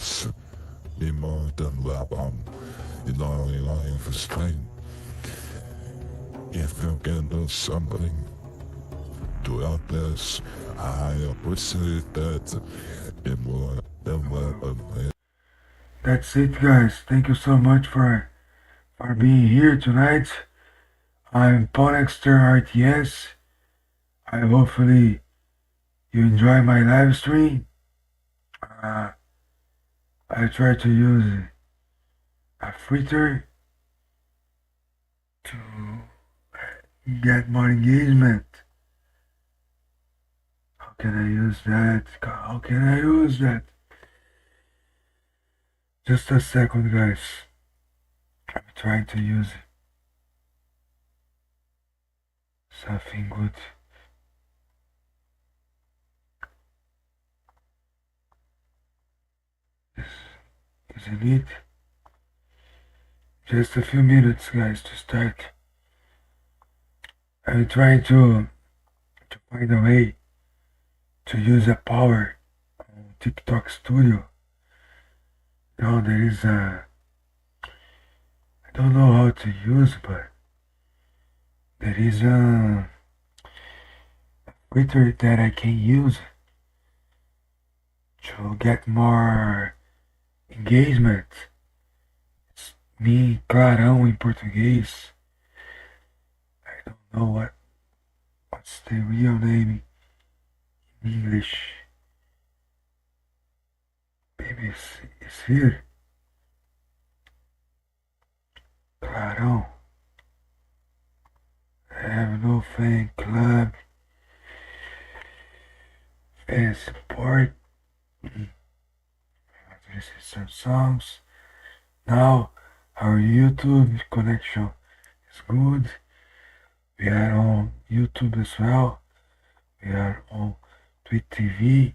yes. Niemand dan waarom. You know, for strain. If you can do something to help this, I appreciate that. That's it, guys. Thank you so much for being here tonight. I'm Ponexter RTS. I hopefully you enjoy my live stream. Uh, I try to use a filter to get more engagement. How can I use that? How can I use that? Just a second, guys. I'm trying to use something good. Isn't it? Just a few minutes, guys, to start. I'm trying to find a way to use a power on TikTok Studio. Now there is a, I don't know how to use, but there is a filter that I can use to get more engagement. It's me, Clarão em português. I don't know what's the real name in English. Maybe it's here. Clarão. I have no fan club. Fan support. This is some songs. Now our YouTube connection is good. We are on YouTube as well. We are on Twitch TV.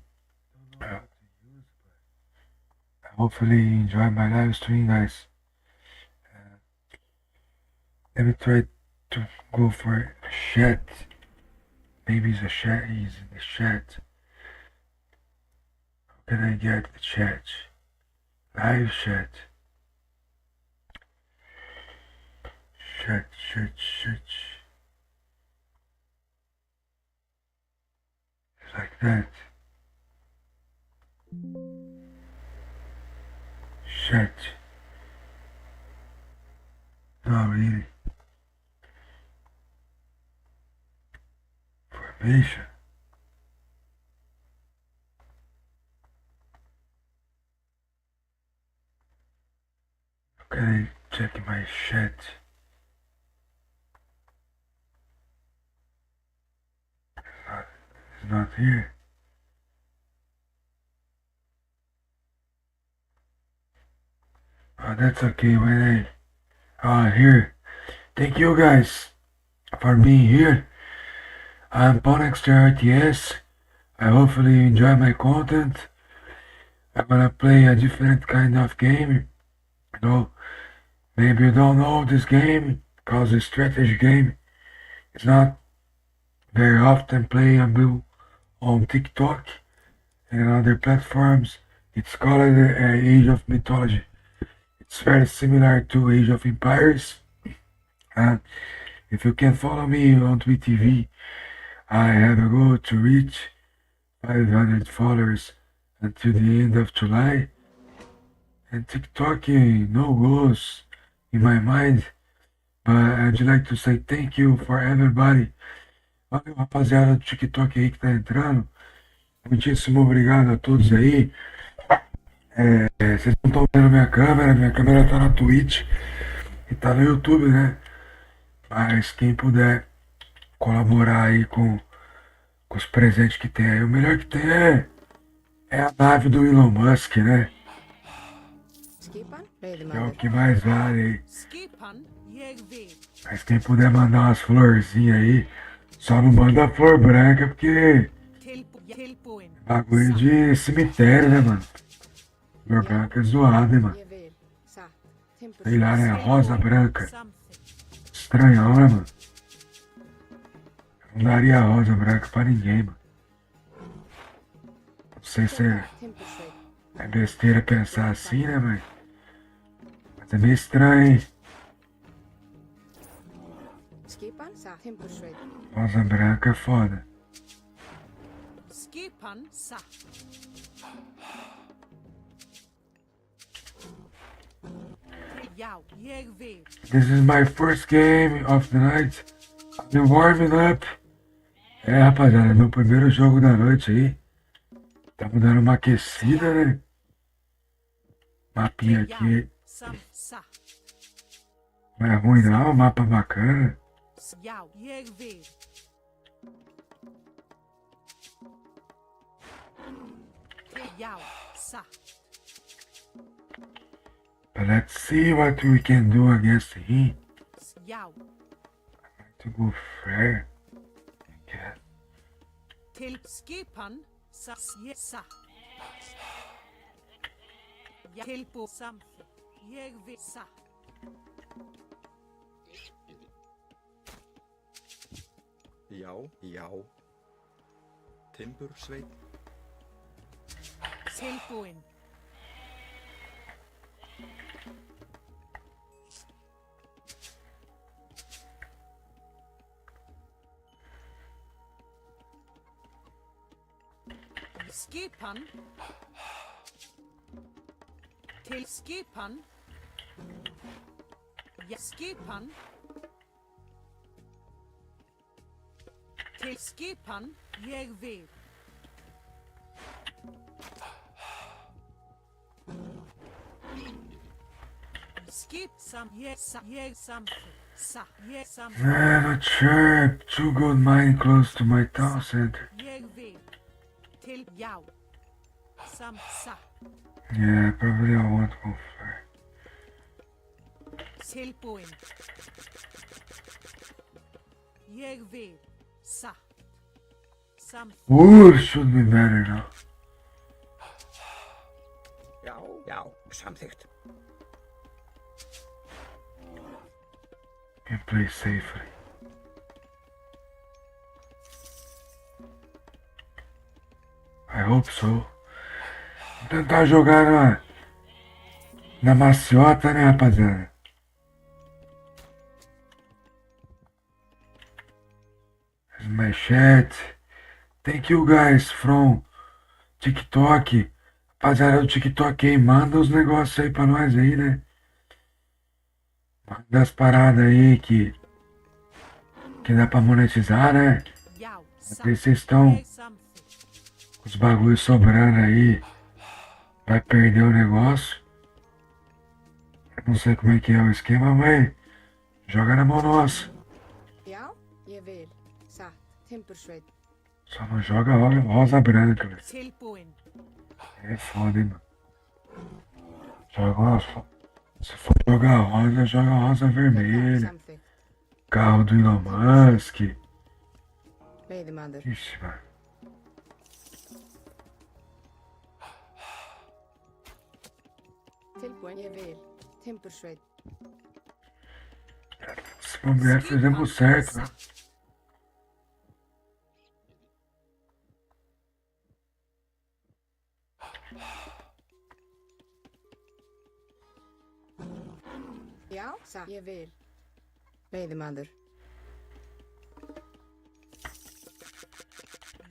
Hopefully you enjoy my live stream, guys. Let me try to go for a chat. Maybe the chat is in the chat. How can I get the chat? Live chat. Chat. It's like that. Chat. Not really. Formation. Okay, check my chat. It's not here. Oh, that's okay. When here. Thank you guys for being here. I'm Ponexter RTS. I hopefully you enjoy my content. I'm gonna play a different kind of game. You know, maybe you don't know this game because it's a strategy game. It's not very often playable on TikTok and other platforms. It's called Age of Mythology. It's very similar to Age of Empires. And if you can follow me on Twitch TV, I have a goal to reach 500 followers until the end of July. And TikTok, no goals in my mind. But I'd like to say thank you for everybody. Valeu, rapaziada do TikTok aí que tá entrando. Muitíssimo obrigado a todos aí. Vocês não estão vendo minha câmera tá na Twitch e tá no YouTube, né? Mas quem puder colaborar aí com os presentes que tem aí, o melhor que tem é a nave do Elon Musk, né? É o que mais vale aí. Mas quem puder mandar umas florzinhas aí, só não manda flor branca porque é bagulho de cemitério, né, mano? Flor branca é zoada, hein, mano? Sei lá, né? Rosa branca. Estranhão, né, mano? Eu não daria rosa branca pra ninguém, mano. Não sei se é É besteira pensar assim, né, mãe? Mas é meio estranho, hein? Skipan sa Timbursveit. Rosa branca é foda. Skipan sa. Já, ég vil. This is my first game of the night. I've been warming up. É, rapaziada, meu primeiro jogo da noite aí. Tamo dando uma aquecida, né? Mapinha aqui. Sam sa. Não é ruim não, mapa bacana. Já, ég vil. Já, sa. But let's see what we can do against him. Já, To go fair. Yeah. til skipan sa. Sa. Já, tilbú samþykkt. Ég vil sa. Já, já. Timbursveit. Tilbúin. Skipan. Til skipan. Ja, skipan. Til skipan. Ég vil. Skip sam ég samþykkt. Sa ég samþykkt. Man, a trap. Two gold mine close to my town center. Ég vil. Til já. Sam sa. Yeah, probably I want to go fair. Tilbúin. Ég vil. Satt. Samþykkt. Ooh, should be better now. Já, já, samþykkt. Can play safely. I hope so. Vou tentar jogar na maciota, né, rapaziada? Here's my chat. Thank you guys from TikTok. Rapaziada do TikTok aí, manda os negócios aí pra nós aí, né? Manda as paradas aí que dá pra monetizar, né? Já. Vocês estão Ég samþykkt. os bagulhos sobrando aí. Vai perder o negócio. Eu não sei como é que é o esquema, mas joga na mão nossa. Já, ég vil. Satt Timbursveit. Só não joga rosa branca, velho. Tilbúin. É foda, hein, mano. Joga uma. Se for jogar rosa, joga rosa vermelha. Samþykkt. Carro do Elon Musk. Veiðimaður. Ixi, mano. Tilbúin. Ég vil. Timbursveit. Se bobear, fizemos certo, né? Já, satt. Ég vil. Veiðimaður.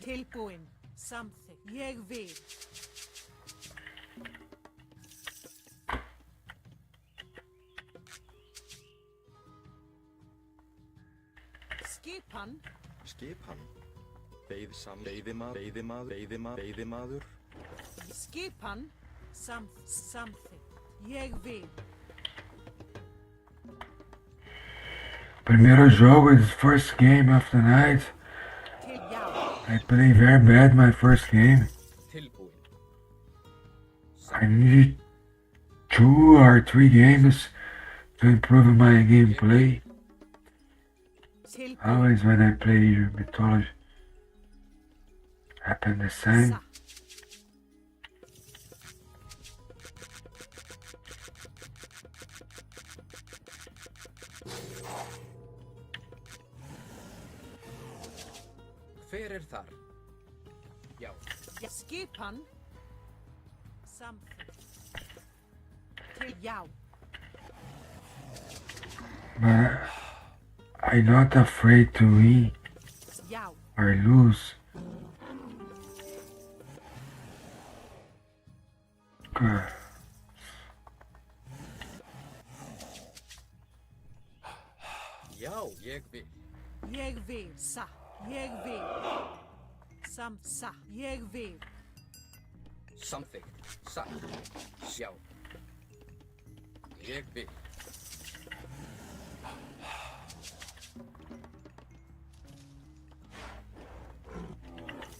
Tilbúin. Samþykkt. Ég vil. Skipan. Skipan. Veiðimaður. Skipan. Samþykkt. Ég vil. Primeiro jogo is first game of the night. Til já. I played very bad my first game. Tilbúin. I need 2 or 3 games to improve my gameplay. Tilbúin. Always when I play mythology happen the same. Satt. Hver er þar? Já. Ja, skipan. Samþykkt. Já. But I'm not afraid to win Já. or lose. Good. Já, ég vil. Ég vil. Satt. Ég vil. Satt. Ég vil. Samþykkt. Satt. Já. Ég vil.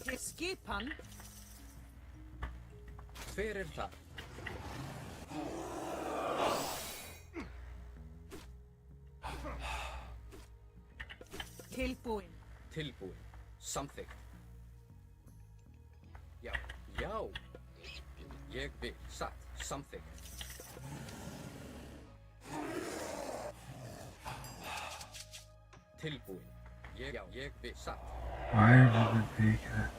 Til skipan. Hver er það? Tilbúin. Tilbúin. Samþykkt. Já. Já. Ég vil. Satt. Samþykkt. Tilbúin. Já, ég vil. Satt. Why did it take that?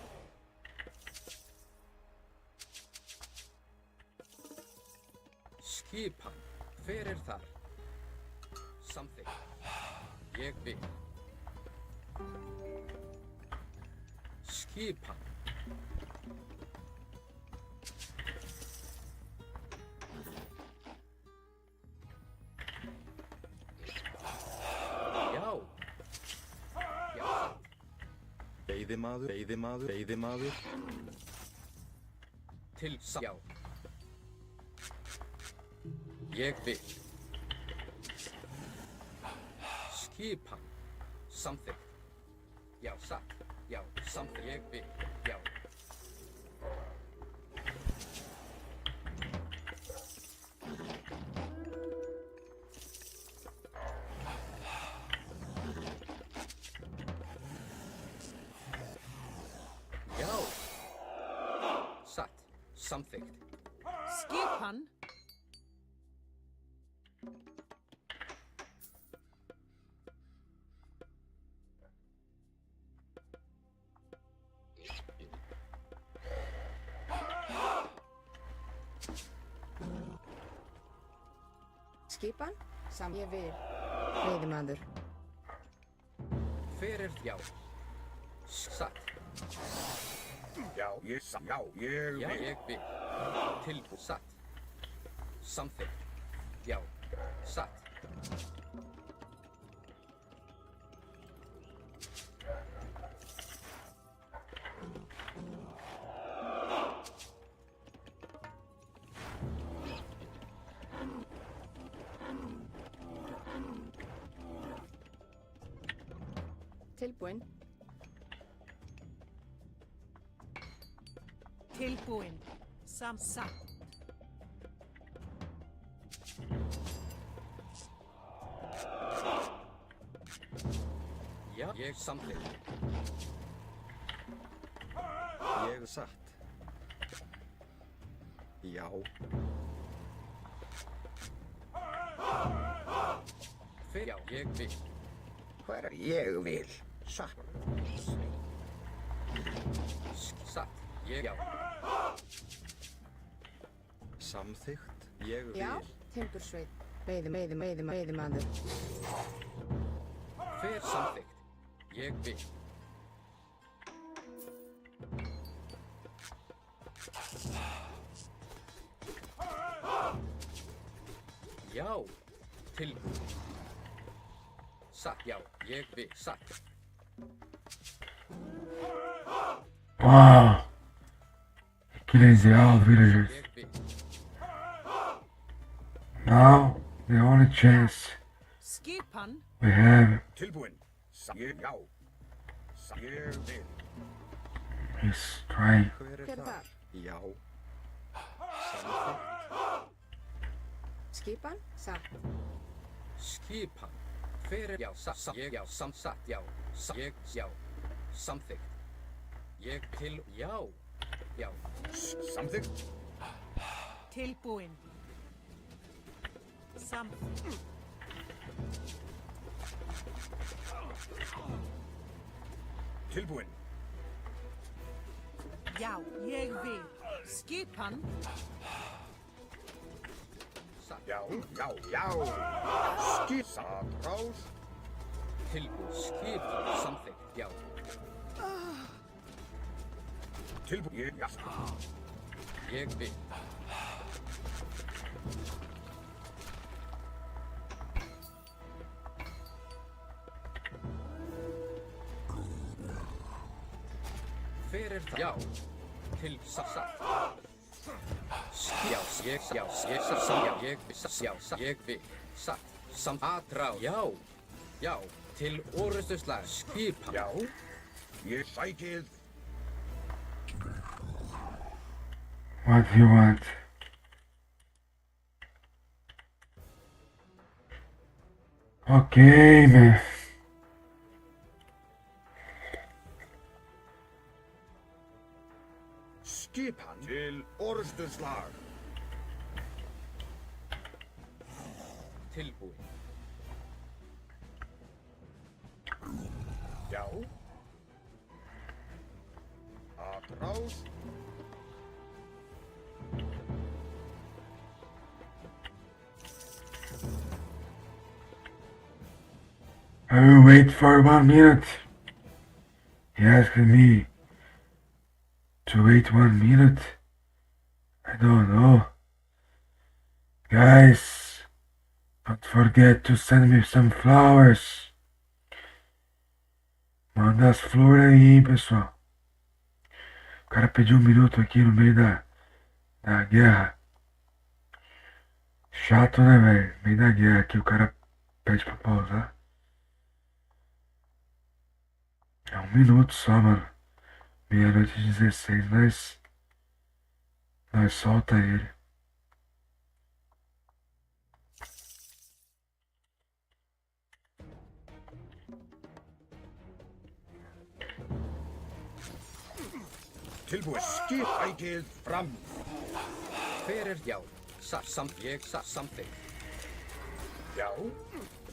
Skipan. Hver er þar? Samþykkt. Ég vil. Skipan. Já. Já. Veiðimaður, veiðimaður, veiðimaður. Já. Ég vil. Skipan. Samþykkt. Já, satt. Já, samþykkt. Ég vil. Já. Já. Satt. Samþykkt. Skipan. Skipan? Ég vil. Veiðimaður. Hver er já? Satt. Já, ég vil. Já, ég vil. Tilbúið. Satt. Samþykkt. Já. Satt. Tilbúin. Tilbúin. Satt. Já, ég samþykkt. Ég er satt. Já. Hver já, ég vil. Hver er ég vil? Satt. Satt. Ég já. Samþykkt. Ég vil. Já. Timbursveit. Veiðimaður. Hver samþykkt. Ég vil. Já. Tilbúið. Satt. Já. Ég vil. Satt. Wow. Killing the old villagers. Ég vil. Now, the only chance Skipan. we have Tilbúin. Ég já. Ég vil. is trying. Hver Hver þar? Já. Samþykkt. Skipan? Satt. Skipan. Hver er já. Satt. Ég já. Satt. Já. Ég já. Samþykkt. Ég til já. Já. Samþykkt. Tilbúin. Samþykkt. Tilbúin. Já, ég vil. Skipan. Satt. Já, já, já. Skip. Satrás. Tilbúið. Skipan. Samþykkt. Já. Tilbúið. Já. Ég vil. Fyrir það. Já. Til satt. Já, ég, já, ég, já, ég vil. Satt. Samt aðrá. Já. Já. Til orrustuslag. Skipan. Já. Ég sækið. What do you want? Okay, man. Skipan til orrustuslag. Tilbúið. Já. Atrás. I will wait for 1 minute. He asked me to wait 1 minute. I don't know. Guys, don't forget to send me some flowers. Manda as flores aí, hein, pessoal. O cara pediu 1 minuto aqui no meio da guerra. Chato, né, velho? No meio da guerra aqui o cara pede pra pausar. É 1 minuto só, mano. 00:16, nós solta ele. Tilbúið. Skip. Sækið fram. Fyrir já. Satt. Samt ég. Satt. Samþykkt. Já.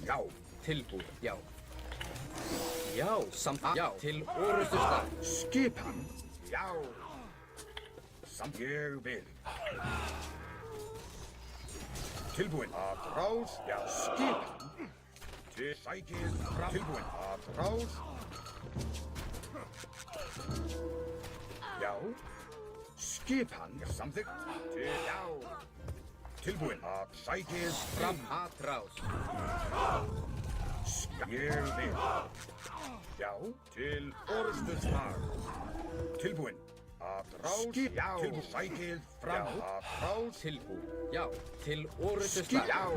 Já. Tilbúið. Já. Já. Samt já. Til orrustuslag. Skipan. Já. Samt ég vil. Tilbúin. Atrás. Já. Skipan. Til sækið fram. Tilbúin. Atrás. Já. Skipan. Samþykkt. Til já. Tilbúin. Sækið Fram. Atrás. Ég vil. Já. Til orrustuslag. Tilbúin. Atrás. Já. Tilbúin. Sækið fram. Atrás. Tilbúið. Já. Til orrustuslag. Já.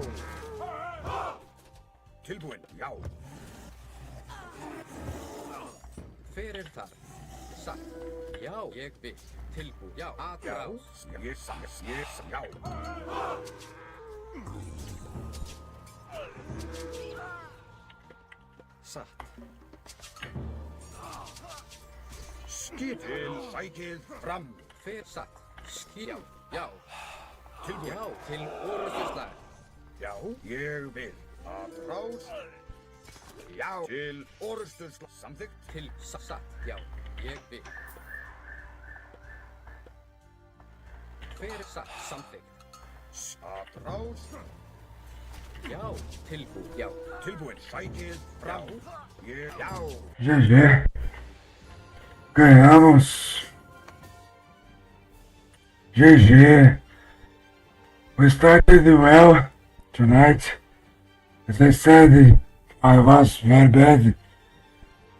Tilbúin. Já. Fyrir þar. Satt. Já. Ég vil. Tilbúið. Já. Atrás. Já. Satt. Skip til sækið fram. Fyrir satt. Já. Já. Tilbúin. Já. Til orrustuslag. Já. Ég vil. Atrás. Já. Til orrustuslag. Samþykkt. Til satt. Já. Ég vil. Fyrir satt. Samþykkt. Atrás. Já. Tilbúið. Já. Tilbúin. Sækið fram. Já. GG. Ganhamos. GG. We started well tonight. As I said, I was very bad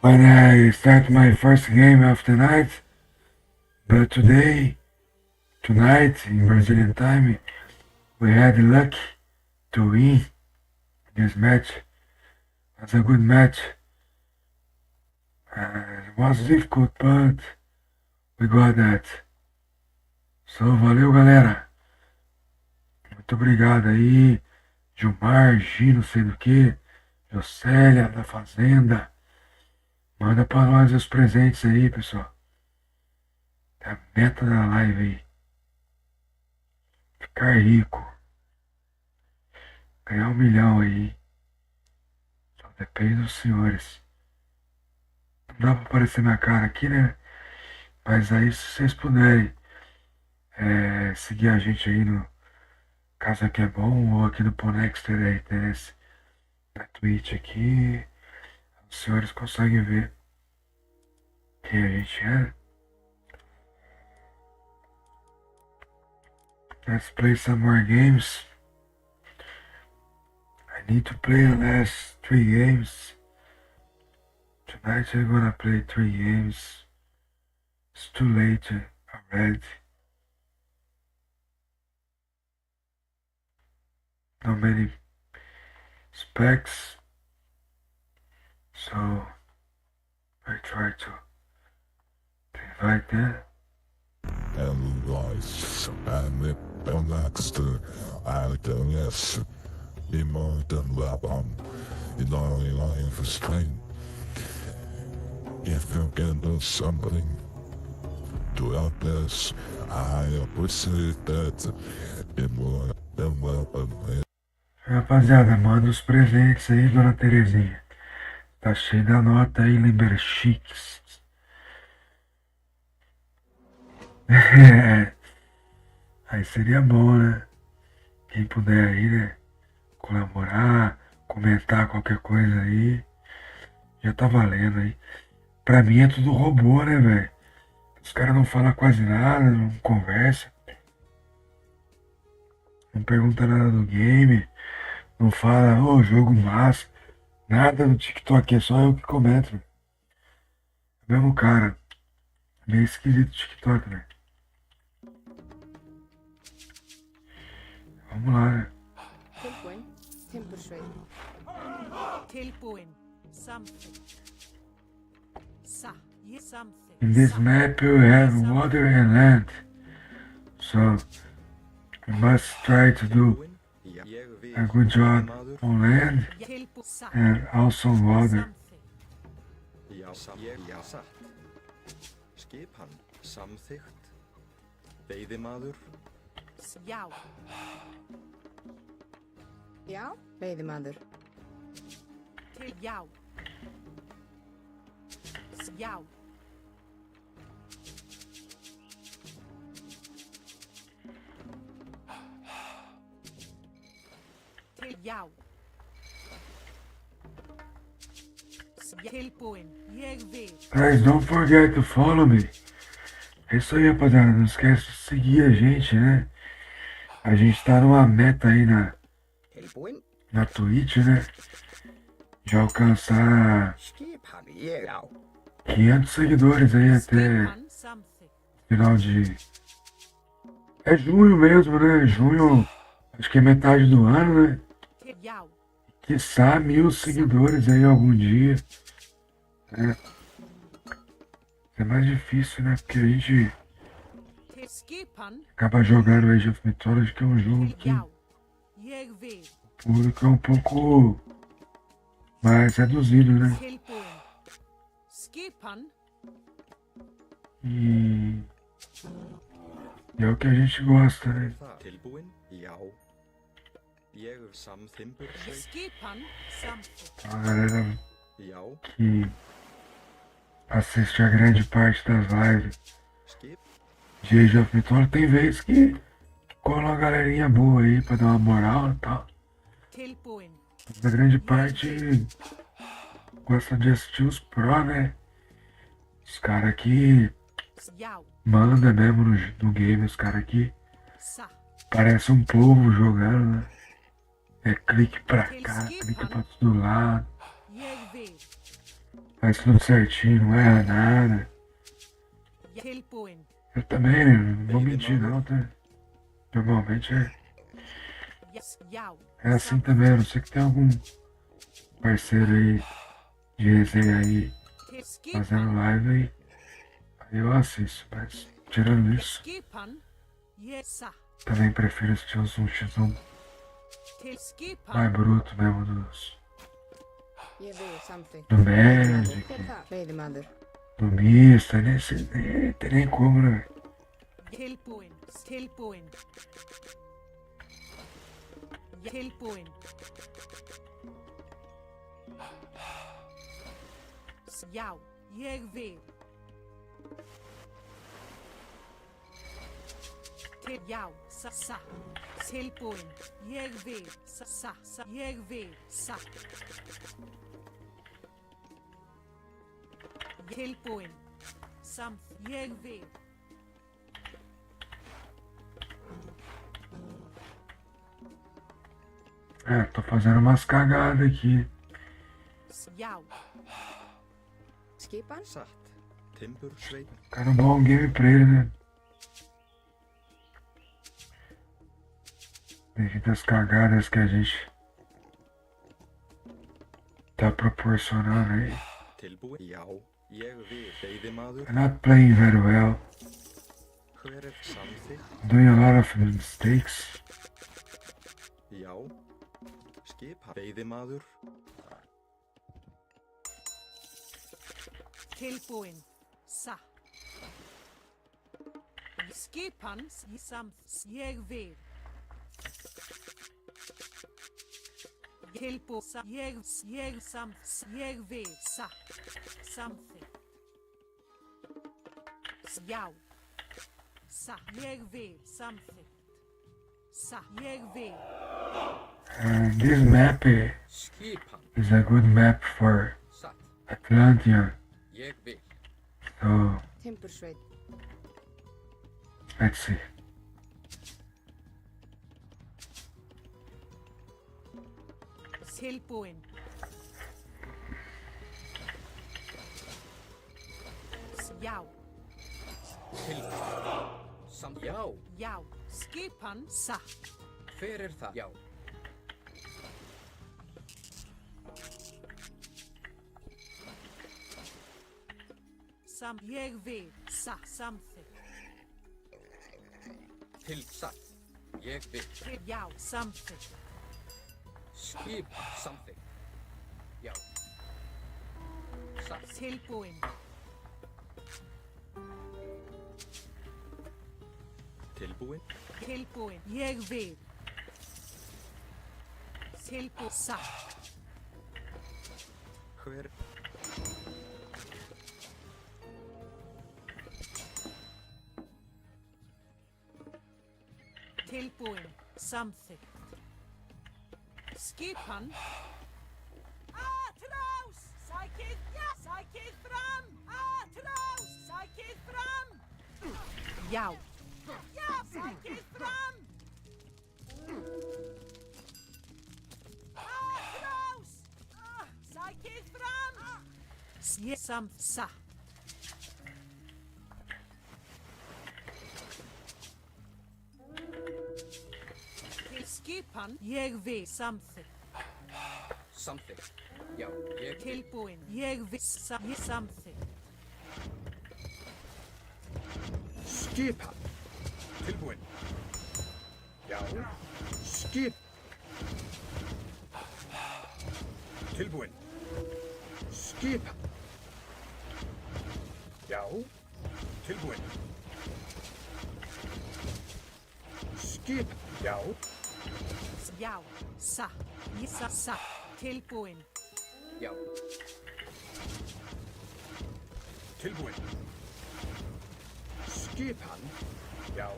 when I started my first game of the night. But tonight, in Brazilian time, we had luck to win this match. It was a good match. It was difficult, but we got that. So, valeu, galera. Muito obrigado aí. Gilmar, Gi, não sei do que. Jocélia, da Fazenda. Manda pra nós os presentes aí, pessoal. É a meta da live aí. Ficar rico. Ganhar 1 milhão aí. Só depende dos senhores. Não dá pra aparecer minha cara aqui, né? Mas aí, se vocês puderem seguir a gente aí no Casa Que É Bom ou aqui no Ponexter RTS na Twitch aqui. Os senhores conseguem ver quem a gente é. Let's play some more games. I need to play the last 3 games. Tonight I'm gonna play 3 games. It's too late already. Not many specs. So I try to invite them. And lies and the Belnaxter IDS in modern Laban in our life of strain. If you can do something to help us, I appreciate that in more than welcome. Rapaziada, manda os presentes aí, dona Terezinha. Tá cheio da nota aí, lembra chiques. Aí seria bom, né? Quem puder aí, né? Colaborar, comentar qualquer coisa aí. Já tá valendo aí. Pra mim é tudo robô, né, velho? Os caras não falam quase nada, não conversam. Não pergunta nada do game. Não fala, ô, jogo massa. Nada no TikTok, é só eu que comento, velho. É o mesmo cara. Meio esquisito o TikTok, velho. Vamos lá, né? Tilbúin. Timbursveið. Tilbúin. Samþykkt. Samþykkt. In this map you have water and land. So you must try to do a good job on land and also on water. Já, satt. Skipan, samþykkt. Veiðimaður. Já. Já, veiðimaður. Já. Já. Já. Tilbúin. Ég vil. Guys, don't forget to follow me. É isso aí, rapaziada. Não esquece de seguir a gente, né? A gente tá numa meta aí Tilbúin. na Twitch, né? De alcançar Skipan, já. 500 seguidores aí até Skipan samþykkt. final de... É junho mesmo, né? Junho, acho que é metade do ano, né? Já. Quiçá 1000 seguidores aí algum dia. É mais difícil, né? Porque a gente Skipan. acaba jogando Age of Mythology, que é um jogo que Já. Ég vil. o público é um pouco mais reduzido, né? Tilbúin. Skipan. E é o que a gente gosta, né? Tilbúin? Já. Ég samþymbur. Skipan samþykkt. A galera Já. que assiste a grande parte das lives Skip. de Age of Mythology tem vezes que cola uma galerinha boa aí pra dar uma moral e tal. Tilbúin. Mas a grande parte gosta de assistir os pro, né? Os caras que Já. mandam mesmo no game, os caras que Satt. parece um povo jogando, né? É clique pra cá, clique pra todo lado, Ég vil. faz tudo certinho, não erra nada. Tilbúin. Eu também não vou mentir não, tá? Normalmente Já. é assim também, a não ser que tem algum parceiro aí de resenha aí fazendo Skipan. live aí eu assisto, mas tirando isso, Skipan. Ég satt. também prefiro assistir os 1x1 Til skipan. mais bruto mesmo Ég vil samþykkt. do Magic, Hver er það? Veiðimaður. do Mista, nem tem nem como, né? Tilbúin. Tilbúin. Tilbúin. Já. Ég vil. Til, já, sa. Tilbúin. Ég vil. Sa. Ég vil. Satt. Tilbúin. Ég vil. É, tô fazendo umas cagadas aqui. Já. Skipan? Satt. Timbursveinn. Quero um bom gameplay, né? Devido às cagadas que a gente tá proporcionando aí. Tilbúin. Já. Ég vil. Veiðimaður. I'm not playing very well. Hver er samþykkt? I'm doing a lot of mistakes. Já. Skipan. Veiðimaður. Tilbúin. Sa. Skipan. Ég vil. Tilbúin. Ég vil. Satt. Samþykkt. Já. Sa. Ég vil. Samþykkt. Sa. Ég vil. And this map Skipan. is a good map for Satt. Atlantean. Ég vil. So Timbursveinn. let's see. Tilbúin. Já. Tilbúin. Já. Já. Skipan. Satt. Hver er það? Já. Ég vil. Sa. Samþykkt. Til satt. Ég vil. Já. Samþykkt. Skipan. Samþykkt. Já. Satt. Tilbúin. Tilbúin. Tilbúin. Ég vil. Tilbúin. Satt. Hver. Tilbúin. Samþykkt. Skipan. Atrás! Sækið, já! Sækið fram! Atrás! Sækið fram! Já. Já, sækið fram! Atrás! Sækið fram! Satt. Skipan. Ég vil. Samþykkt. Samþykkt. Já. Ég vil. Tilbúin. Ég vil. Samþykkt. Skipan. Tilbúin. Já. Skip. Tilbúin. Skipan. Já. Tilbúin. Skip. Já. Já. Satt. Satt. Tilbúin. Já. Tilbúin. Skipan. Já.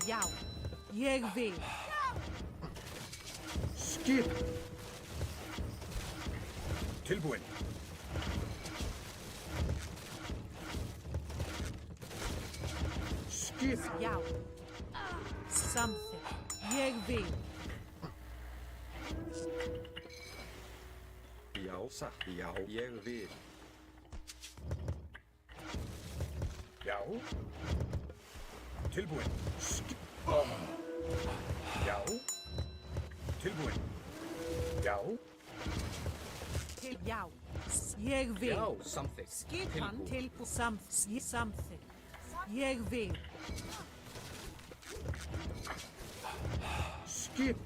Já. Ég vil. Skipan. Tilbúin. Skipan. Já. Samþykkt. Ég vil. Já, satt. Já, ég vil. Já. Tilbúin. Já. Tilbúin. Já. Já. Ég vil. Já. Samþykkt. Skipan. Tilbúin. Samþykkt. Ég vil. Skip.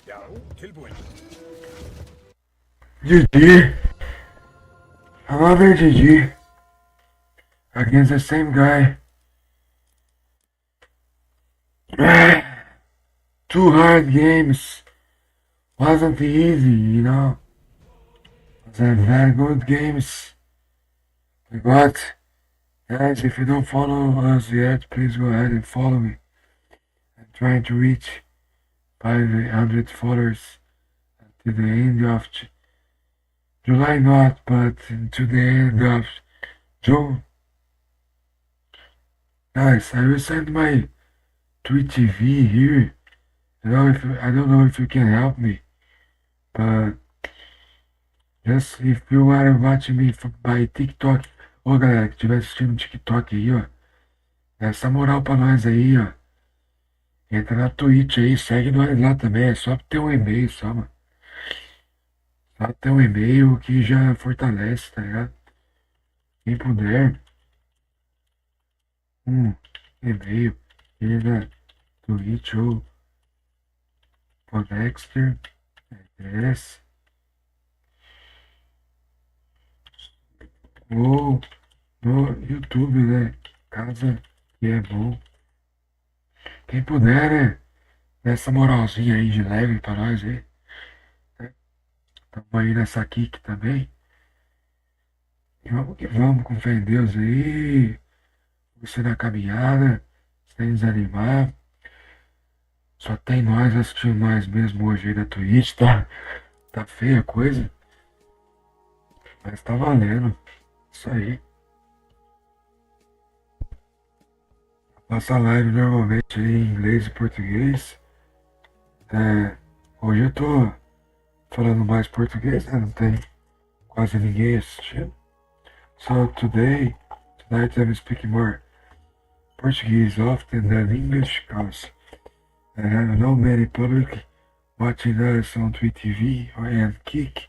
Já, tilbúin. GG. Another GG. Against the same guy. Two hard games. Wasn't easy, you know. They're very good games. But, guys, if you don't follow us yet, please go ahead and follow me. I'm trying to reach 500 followers to the end of July, not, but to the end of June. Guys, I will send my Twitch TV here. I don't know if you can help me, but just if you are watching me by TikTok, ô galera que estiver assistindo no TikTok aí, ó, dá essa moral pra nós aí, ó. Entra na Twitch aí, segue nós lá também, é só ter um e-mail só, mano. Só ter um e-mail que já fortalece, tá ligado? Quem puder, um e-mail aí na Twitch ou Ponexter, S, ou no YouTube, né? Casa que é bom. Quem puder, né? Dá essa moralzinha aí de leve pra nós aí. Né? Tamo aí nessa kick também. E vamos que vamos, com fé em Deus aí. Você na caminhada, sem desanimar. Só tem nós assistindo nós mesmo hoje aí na Twitch, tá? Tá feia a coisa. Mas tá valendo. Isso aí. Faço a live normalmente aí em inglês e português. Hoje eu tô falando mais português, né? Não tem quase ninguém assistindo. So tonight I'm speaking more Portuguese often than English because I have no many public watching us on Twitch TV or on Kick.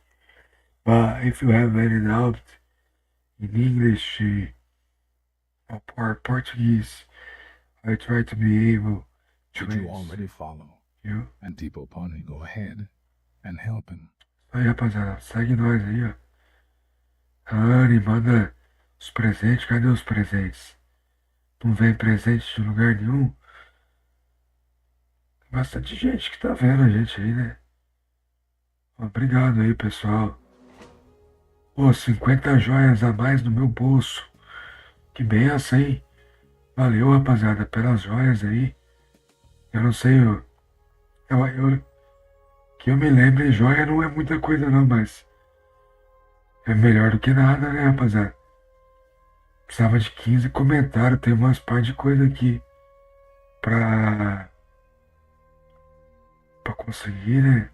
But if you have any doubt in English or Portuguese, I try to be able to Should you already follow? you. And Depot Pony, go ahead and help him. Aí, rapaziada, segue nós aí, ó. Anne, manda os presentes. Cadê os presentes? Não vem presente de lugar nenhum. Tem bastante gente que tá vendo a gente aí, né? Obrigado aí, pessoal. Pô, 50 joias a mais no meu bolso. Que benção, hein? Valeu, rapaziada, pelas joias aí. Eu não sei, que eu me lembre, joia não é muita coisa não, mas é melhor do que nada, né, rapaziada? Precisava de 15 comentários, tem umas par de coisa aqui pra conseguir, né?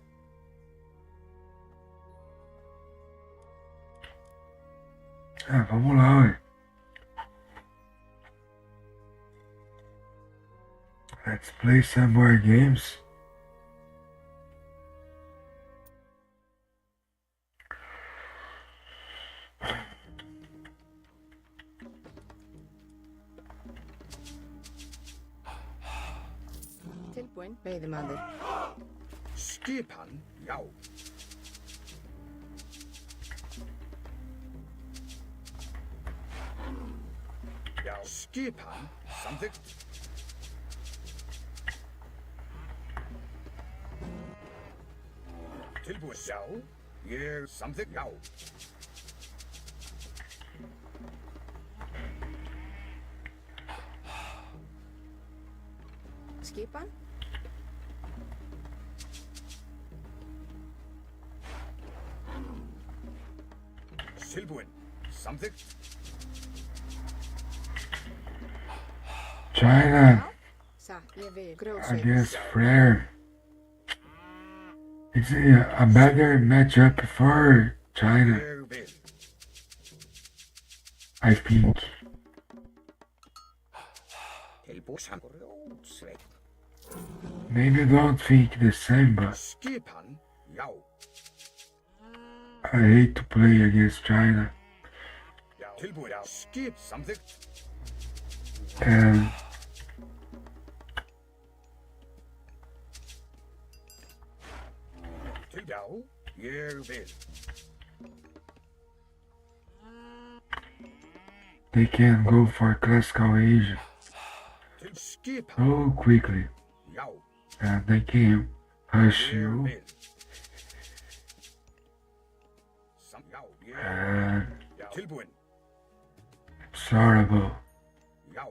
Vamos lá, ué. Let's play some more games. Tilbúin, veiðimaður. Skipan, já. Já. Skipan, samþykkt. Tilbúin. Já. Ég samþykkt, já. Skipan, Tilbúin. Samþykkt. China satt, ég vil. against Frere. It's a better matchup for China, Ég vil. I think. Tilbúin grjótsveit. Maybe you don't think the same, but Skipan, já. I hate to play against China. Já. Tilbúin, já. Skip, samþykkt. And Já. Ég vil. they can go for classical Asia Til skipan, so quickly, já. and they can rush Ég you. vil. Já. Ég And já. Tilbúin. Sorrowful. Já.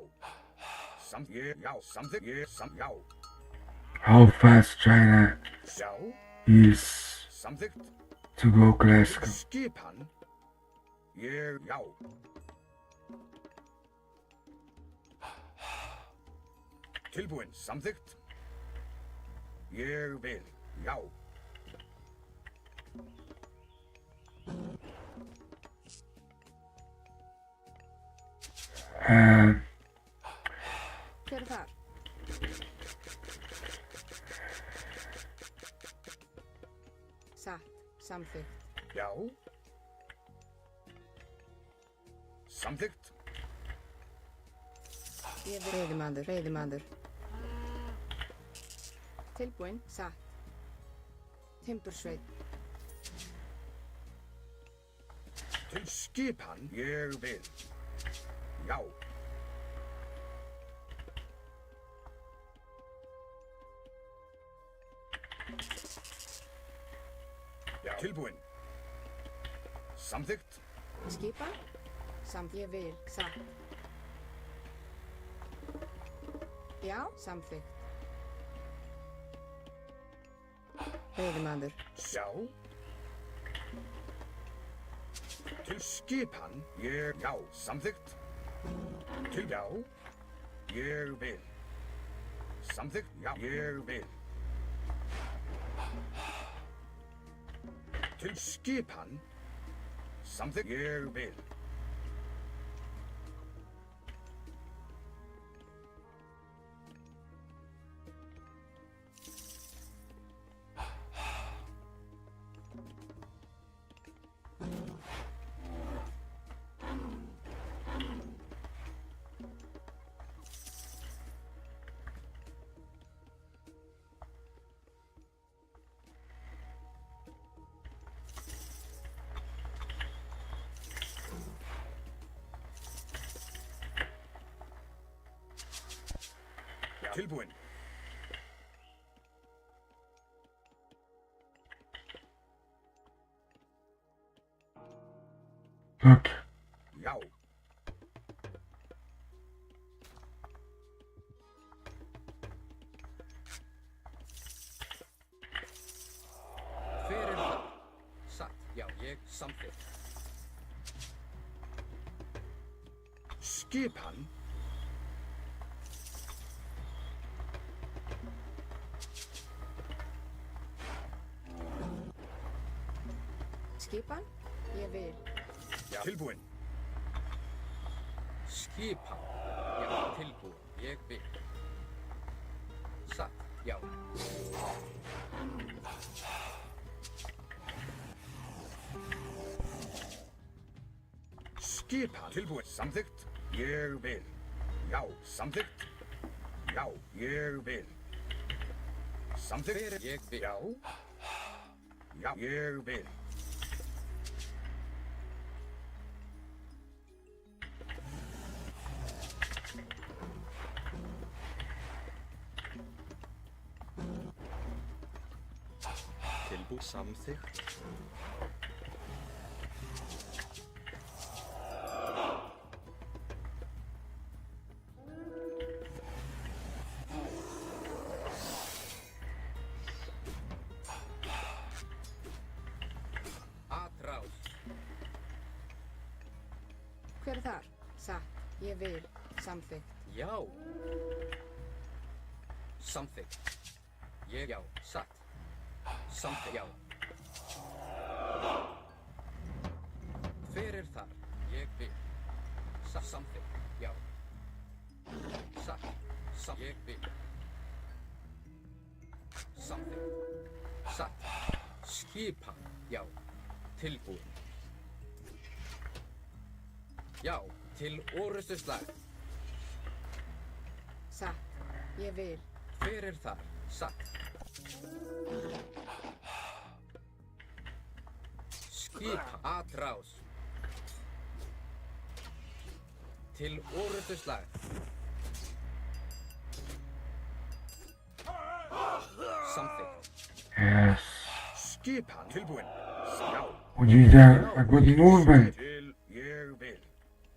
Já, samþykkt. Já. How fast China Já. is Samþykkt. to go classical. Skipan. Já. Tilbúin. Samþykkt. Ég vil. Já. Hver er þar? Satt. Samþykkt. Já. Samþykkt. Ég vil. Veiðimaður. Tilbúinn. Satt. Timbursveit. Til skipan. Ég vil. Já. Já. Tilbúin. Samþykkt. Skipan. Samt. Ég vil. Satt. Já. Samþykkt. Veiðimaður. Já. Til skipan. Ég. Já. Samþykkt. Til. Já. Ég vil. Samþykkt. Já. Ég vil. Til skipan. Samþykkt. Ég vil. Tilbúin. Look. Já. Hver er það? Satt. Já, ég samþykkt. Skipan. Skipan. Ég vil. Já. Tilbúin. Skipan. Já, tilbúin. Ég vil. Satt. Já. Skipan. Tilbúin. Samþykkt. Ég vil. Já. Samþykkt. Já. Ég vil. Samþykkt. Ég vil. Já. Já. Ég vil. Tilbúið samþykkt. Atrás. Hver er þar? Satt. Ég vil. Samþykkt. Já. Samþykkt. Ég. Já. Satt. Samþykkt. Já. Hver er þar? Ég vil. Samþykkt. Já. Satt. Ég vil. Samþykkt. Satt. Skipan. Já. Tilbúin. Já. Til orrustuslag. Satt. Ég vil. Hver er þar? Satt. Skipan. Atrás. Til orrustuslag. Samþykkt. Yes. Skipan. Tilbúin. Já. Would you there a good movement? Til. Ég vil.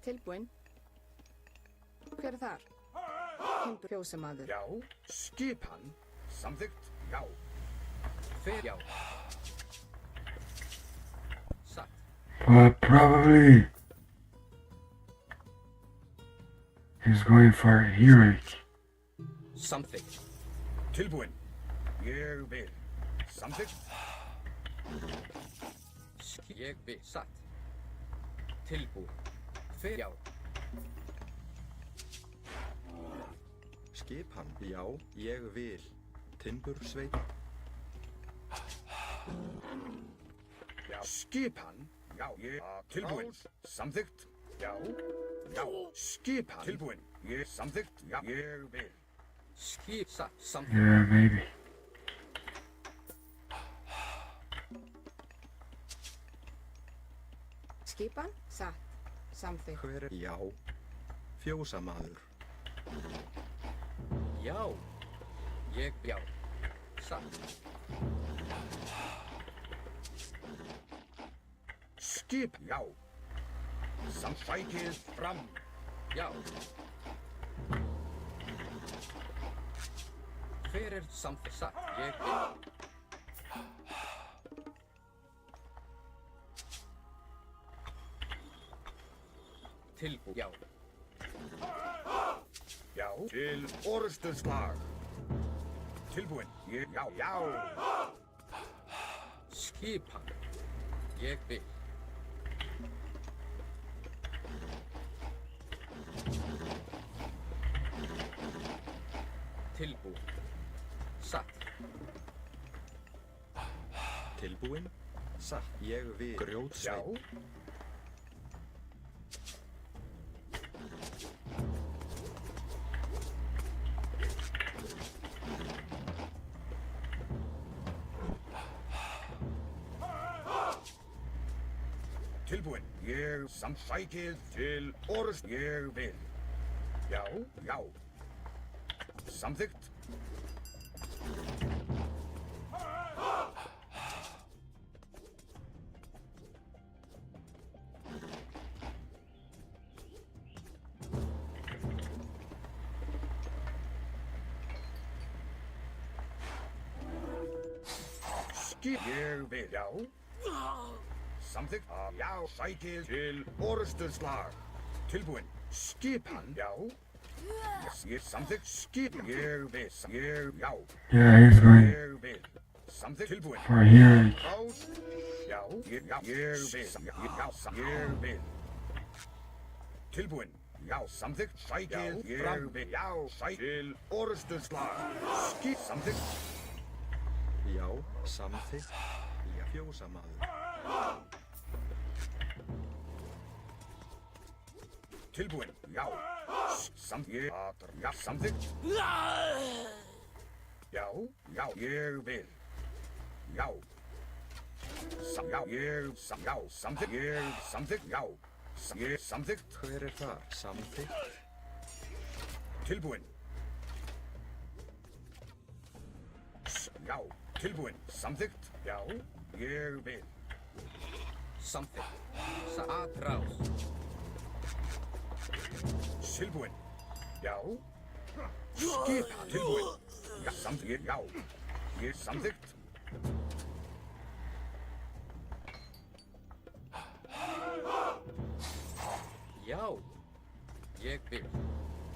Tilbúinn. Hver er þar? Timbur fjósamaður. Já. Skipan. Samþykkt. Já. Hver? Já. Satt. But probably he's going for heroic. Samþykkt. Tilbúin. Ég vil. Samþykkt. Ég vil. Satt. Tilbúin. Hver? Já. Skipan. Já, ég vil. Timbursveit. Já. Skipan. Já. Ég. Tilbúin. Samþykkt. Já. Já. Skipan. Tilbúin. Ég. Samþykkt. Já. Ég vil. Skip. Satt. Samþykkt. Yeah, maybe. Skipan? Satt. Samþykkt. Hver er? Já. Fjósamaður. Já. Ég. Já. Satt. Skip. Já. Sækið fram. Já. Hver er samþykkt? Satt. Ég vil. Tilbúin. Já. Já. Til orustuslag. Tilbúin. Ég. Já. Já. Skipan. Ég vil. Tilbúin. Satt. Tilbúin. Satt. Ég vil. Já. Grjótsveit. Tilbúin. Ég sækið til orust. Ég vil. Já. Já. Samþykkt. Skip. Ég vil. Já. Samþykkt. Já. Sækið til orustuslag. Tilbúin. Skipan. Já. Ég samþykkt. Skip. Ég vil. Ég. Já. Yeah, he's going Ég vil. Samþykkt. Tilbúin. for heroic. Ás. Já. Ég. Já. Ég vil. Já. Ég vil. Tilbúin. Já. Samþykkt. Sækið. Ég vil. Já. Sækið til orustuslag. Skip. Samþykkt. Já. Samþykkt. Já. Fjósamaður. Tilbúin. Já. Samþykkt. Já. Samþykkt. Já. Já. Ég vil. Já. Já. Ég. Já. Samþykkt. Ég. Samþykkt. Já. Ég. Samþykkt. Hver er þar? Samþykkt. Tilbúin. Já. Tilbúin. Samþykkt. Já. Ég vil. Samþykkt. Satt. Rás. Tilbúin. Já. Skip. Tilbúin. Já. Samþykkt. Já. Ég. Samþykkt. Já. Ég vil.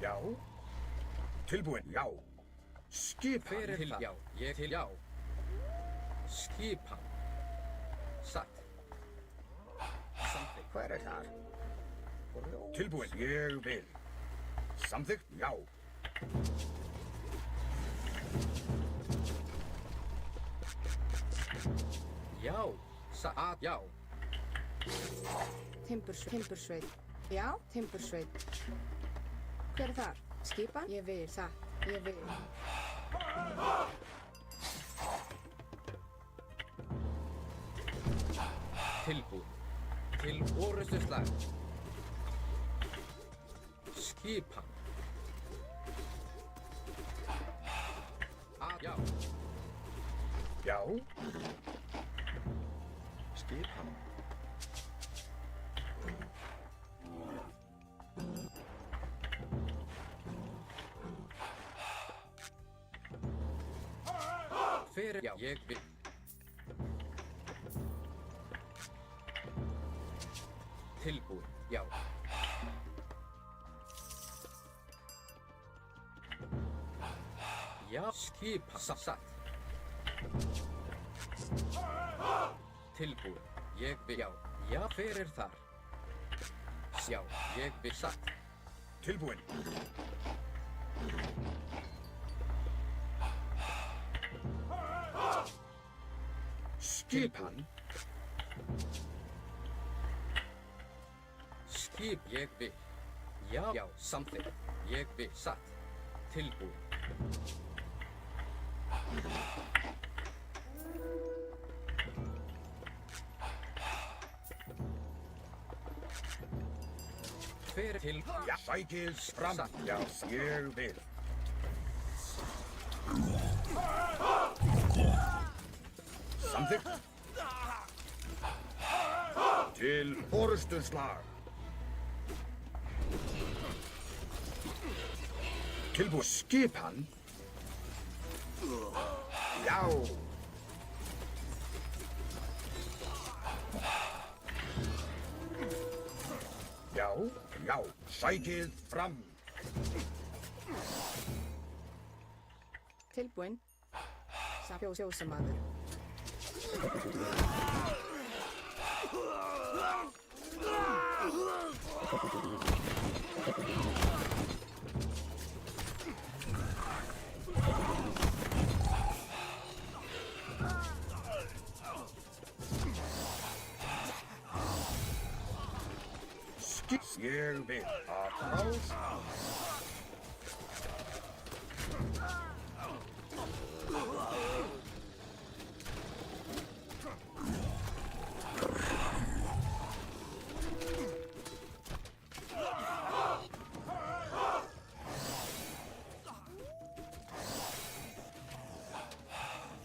Já. Tilbúin. Já. Skip. Hver er það? Já. Ég til. Já. Skipan. Satt. Samþykkt. Hver er þar? Tilbúin. Ég vil. Samþykkt. Já. Já. Satt. Já. Timbursveit. Já, timbursveit. Hver er þar? Skipan? Ég vil. Satt. Ég vil. Tilbúin. Til orustuslag. Skipan. Já. Já. Skipan. Hver já, ég vil. Tilbúin, já. Já, skipa, satt. Tilbúin, ég vil, já. Já, hver þar? Já, ég vil, satt. Tilbúin. Skipan. Skip, ég vil. Já, já, samþykkt. Ég vil, satt. Tilbúin. Hver til, Já, sækið fram. Satt. Já, ég vil. Samþykkt. Til orustuslag. Tilbúið skipan. Já. Já, já, sækið fram. Tilbúin. Fjósamaður. Ég vil að hrás.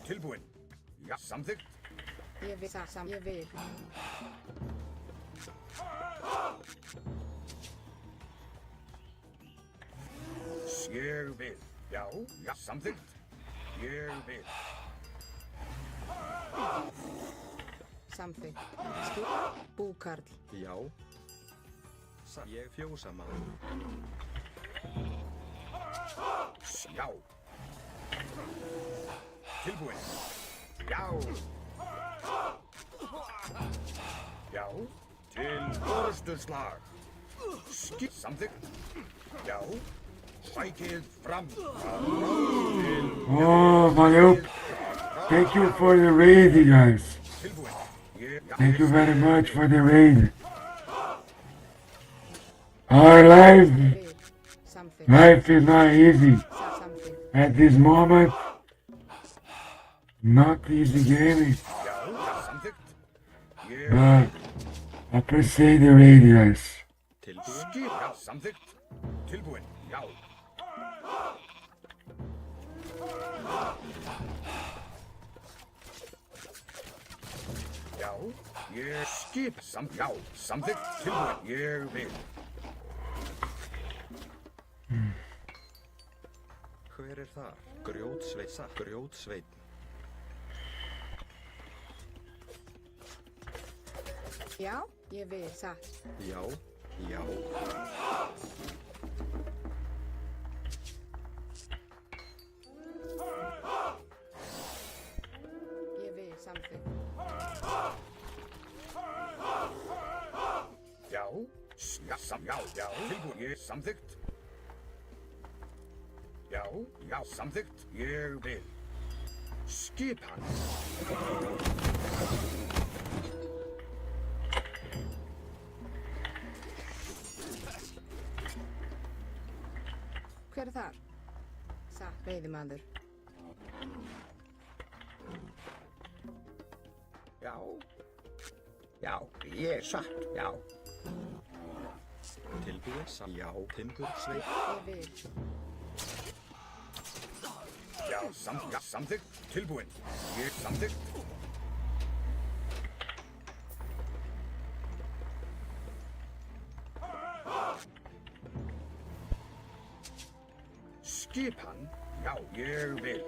Tilbúin. Já, samþykkt. Ég vil, ég vil. Ég vil. Já, já, samþykkt. Ég vil. Samþykkt. Skipa, búkarl. Já. Ég fjósamaður. Já. Tilbúin. Já. Já. Til orustuslag. Skip samþykkt. Já. Sækið fram. Oh, my hope. Thank you for the raid, you guys. Tilbúin. Thank you very much for the raid. Our life is not easy. At this moment, not easy gaming. Já, samþykkt. But I appreciate the raid, guys. Tilbúin. Skip. Já, samþykkt. Tilbúin. Já. Já, ég skip já, samþykkt. Tilbúin. Ég vil. Hver þar? Grjótsveita. Grjótsveit. Já, ég vil, satt. Já. Já. Ég vil, samþykkt. Já, já, tilbúin. Ég samþykkt. Já, já, samþykkt. Ég vil. Skip hann. Hver þar? Satt, veiðimaður. Já. Já, ég satt, já. Tilbúin. Já. Timbursveit. Ég vil. Já, samþykkt. Tilbúin. Ég samþykkt. Skip hann. Já, ég vil.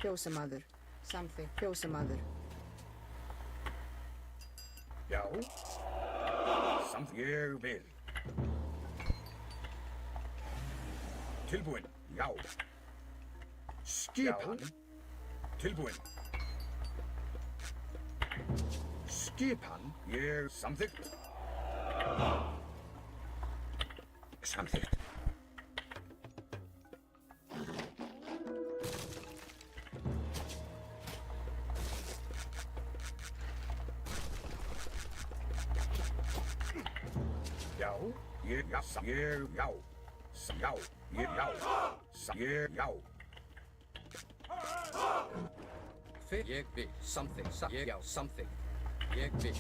Fjósamaður. Samþykkt. Fjósamaður. Já. Samt ég vil. Tilbúin. Já. Skipan. Tilbúin. Skipan. Ég samþykkt. Samþykkt. Já, ég, já, ég, já, já, ég, já, ég, já. Ég vil. Samþykkt. Ég já. Samþykkt. Ég vil.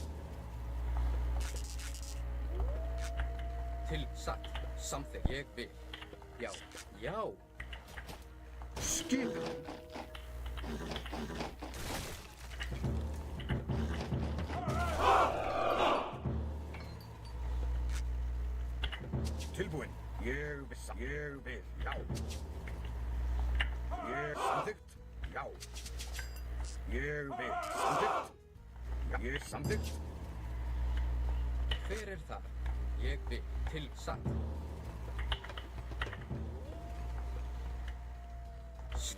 Til satt. Samþykkt. Ég vil. Já. Já. Skipan. Tilbúin. Ég vil, já. Ég samþykkt, já. Ég vil, samþykkt. Ég samþykkt. Hver er þar? Ég vil. Til satt.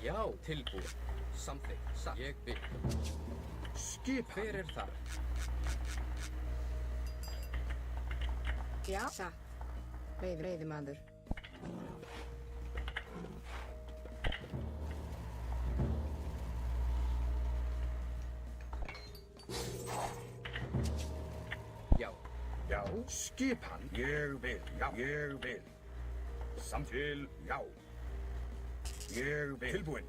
Já. Tilbúin. Samþykkt. Satt. Ég vil. Skipan. Hver er þar? Já. Satt. Veiðimaður. Já. Já. Skipan. Ég vil, já. Ég vil. Samt til, já. Ég vil. Tilbúin.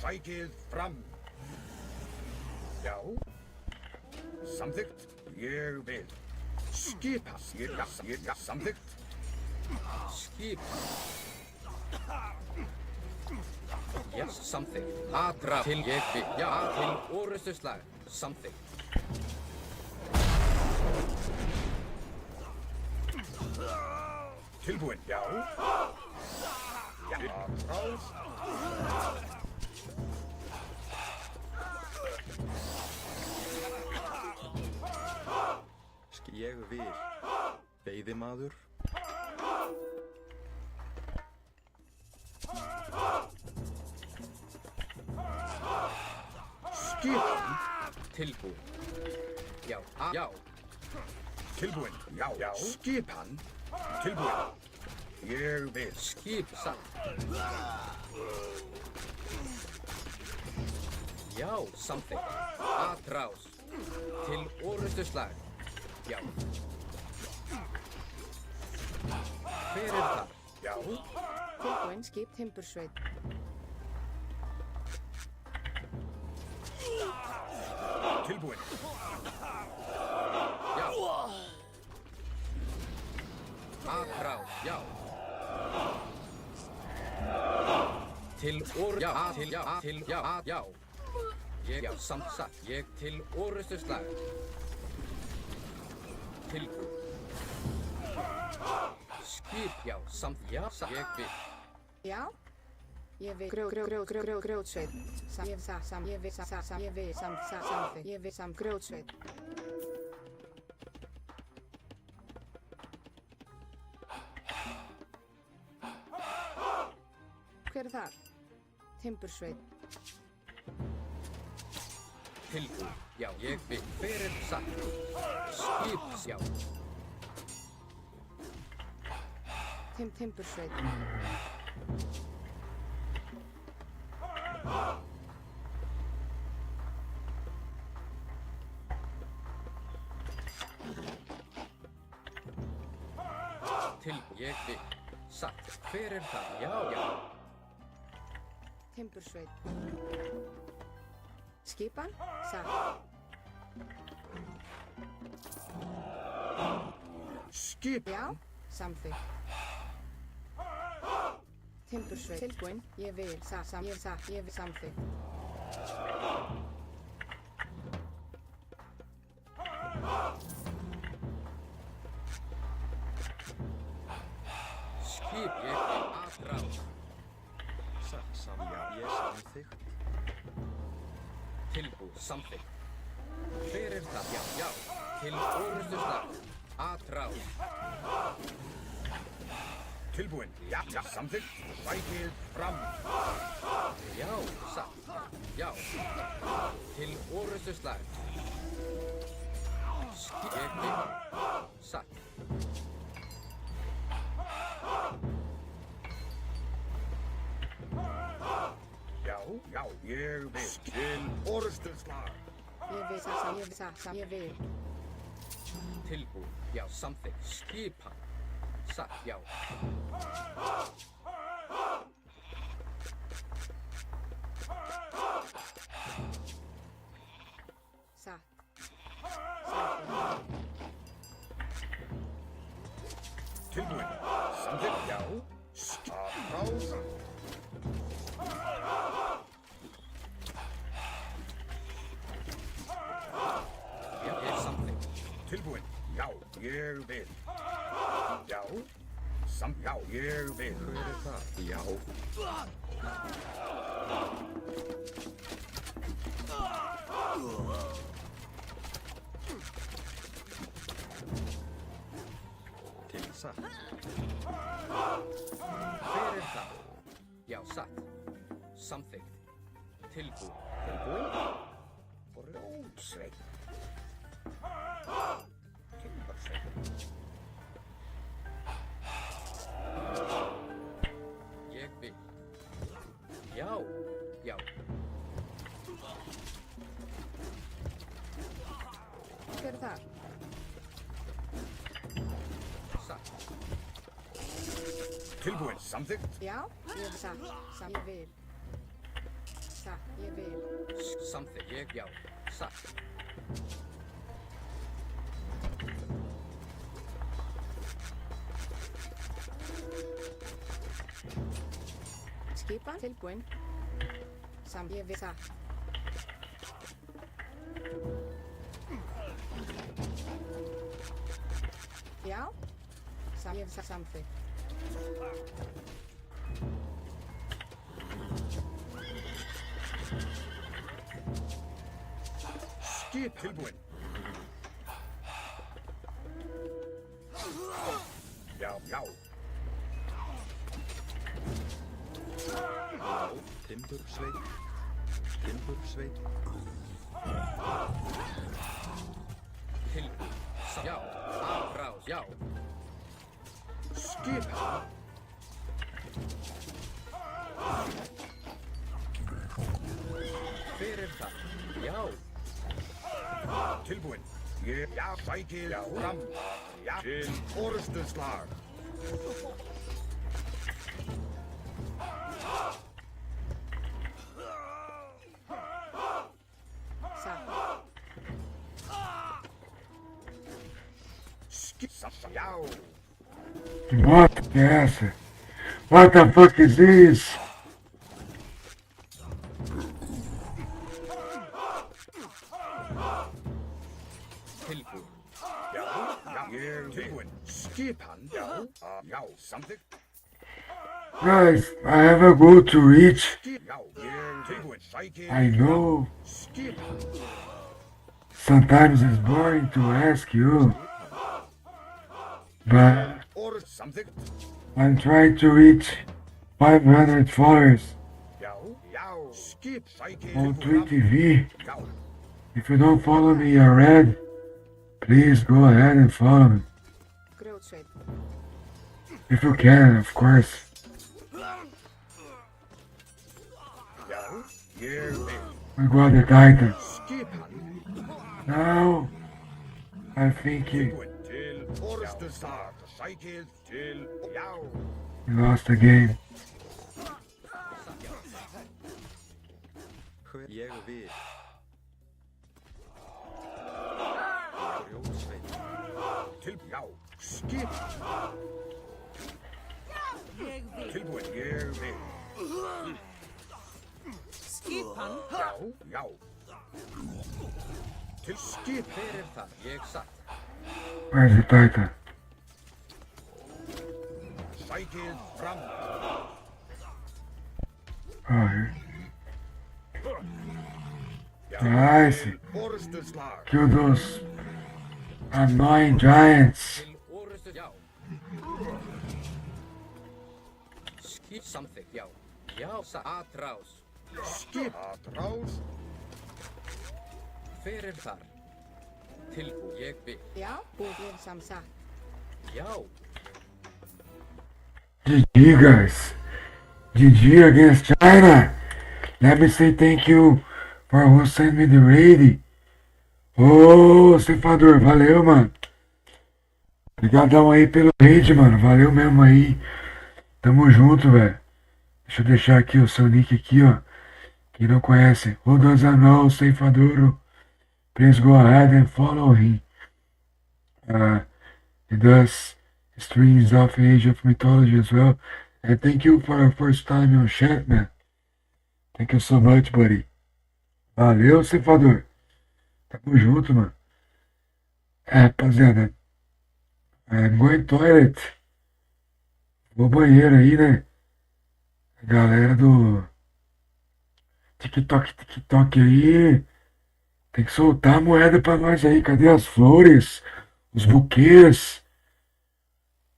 Sækið fram. Já. Samþykkt. Ég vil. Skipan. Ég, já, samþykkt. Skip. Já. Samþykkt. Aðra. Til ég vil. Já. Til orustuslag. Samþykkt. Tilbúin, já. Já. Rás. Ég vil. Veiðimaður. Skipan. Tilbúin. Já. Já. Tilbúin, já. Já. Skipan. Tilbúin. Ég vil. Skip satt. Já. Samþykkt. Atrás. Til orustuslag. Já. Hver er þar? Já. Tilbúin. Skip timbursveit. Tilbúin. Já. Atrás. Já. Til já. Til já. Til já. Já. Ég já. Samsatt. Ég til orustuslag. Tilbúin. Skip, já, samt, já, ég vil. Já. Ég vil grjótsveit. Ég vil samþykkt. Ég vil grjótsveit. Hver er þar? Timbursveit. Tilbúin, já, ég vil. Hver er satt? Skip, já. Timbursveit. Tilbúin, ég vil. Satt, hver er það? Já, já. Timbursveit. Skipan? Satt. Skipan. Já, samþykkt. Timbursveit. Tilbúin. Ég vil. Ég vil samþykkt. Skip, ég vil. Atrás. Já, ég samþykkt. Tilbúið, samþykkt. Hver er það? Já, já. Til orustuslag. Atráð. Tilbúin. Já, samþykkt. Sækið fram. Já, satt. Já. Til orustuslag. Ég vil. Satt. Já, já, ég vil. Til orustuslag. Ég vil satt, ég vil. Tilbúið. Já, samþykkt. Skipan. Satt, já. Satt. Tilbúin. Samþykkt. Já. Atráð. Já, ég samþykkt. Tilbúin. Já, ég vil. Já. Já, ég vil. Hver er það? Já. Til satt. Hver er það? Já, satt. Samþykkt. Tilbúið. Tilbúin. Grjótsveit. Timbursveit. Ég vil. Já, já. Hver er það? Satt. Tilbúin. Samþykkt. Já, ég vil satt, ég vil. Satt, ég vil. Samþykkt. Ég, já. Satt. Skipan tilbúin. Ég vil satt. Já, ég vil satt samþykkt. Skip. Tilbúin. Já, já. Timbursveit. Timbursveit. Tilbúið. Já. Atráð. Já. Skip. Hver er það? Já. Tilbúin. Já, sækið fram. Já, til orustuslag. Satt. Skip. Já. What? Yes. What the fuck is this? Tilbúið. Já, já. Ég tilbúin. Skipan. Já. Já, samþykkt. Guys, I have a goal to reach. Skip. Já, ég tilbúin. Sækið. I know. Skipan. Sometimes it's boring to ask you. But Samþykkt. I'm trying to reach 500 followers Já, já. Skip. Sækið on fram. TV. Já. If you don't follow me already, please go ahead and follow me. Grjótsveit. If you can, of course. Já, ég vil. We got the Titan. Skipan. Now, I think Tilbúin. Til orustuslag. Sækið til. Já. we lost the game. Hver ég vil. Grjótsveit. Til. Já. Skip. Ég vil. Tilbúin. Ég vil. Skipan. Já, já. Til skip. Hver er það? Ég satt. Where's the Titan? Sækið fram. Oh, here. Já. Nice. Orrustuslag. Kill those annoying giants. Til orustu, já. Skip samþykkt, já. Já, atrás. Skip. Atrás. Hver er þar? Tilbú, ég vil. Já, búið samsagt. Já, GG, guys. GG against China. Let me say thank you for who sent me the raid. Ô, ceifador, valeu, mano. Obrigadão aí pelo raid, mano. Valeu mesmo aí. Tamo junto, velho. Deixa eu deixar aqui o seu nick aqui, ó. Quem não conhece, o Dozanol Ceifador. Please go ahead and follow him. He does streams of Age of Mythology as well. And thank you for your first time on chat, man. Thank you so much, buddy. Valeu, ceifador. Tamo junto, mano. Rapaziada. I'm going toilet. Vou banheiro aí, né? A galera do TikTok aí. Tem que soltar a moeda pra nós aí. Cadê as flores? Os buquês?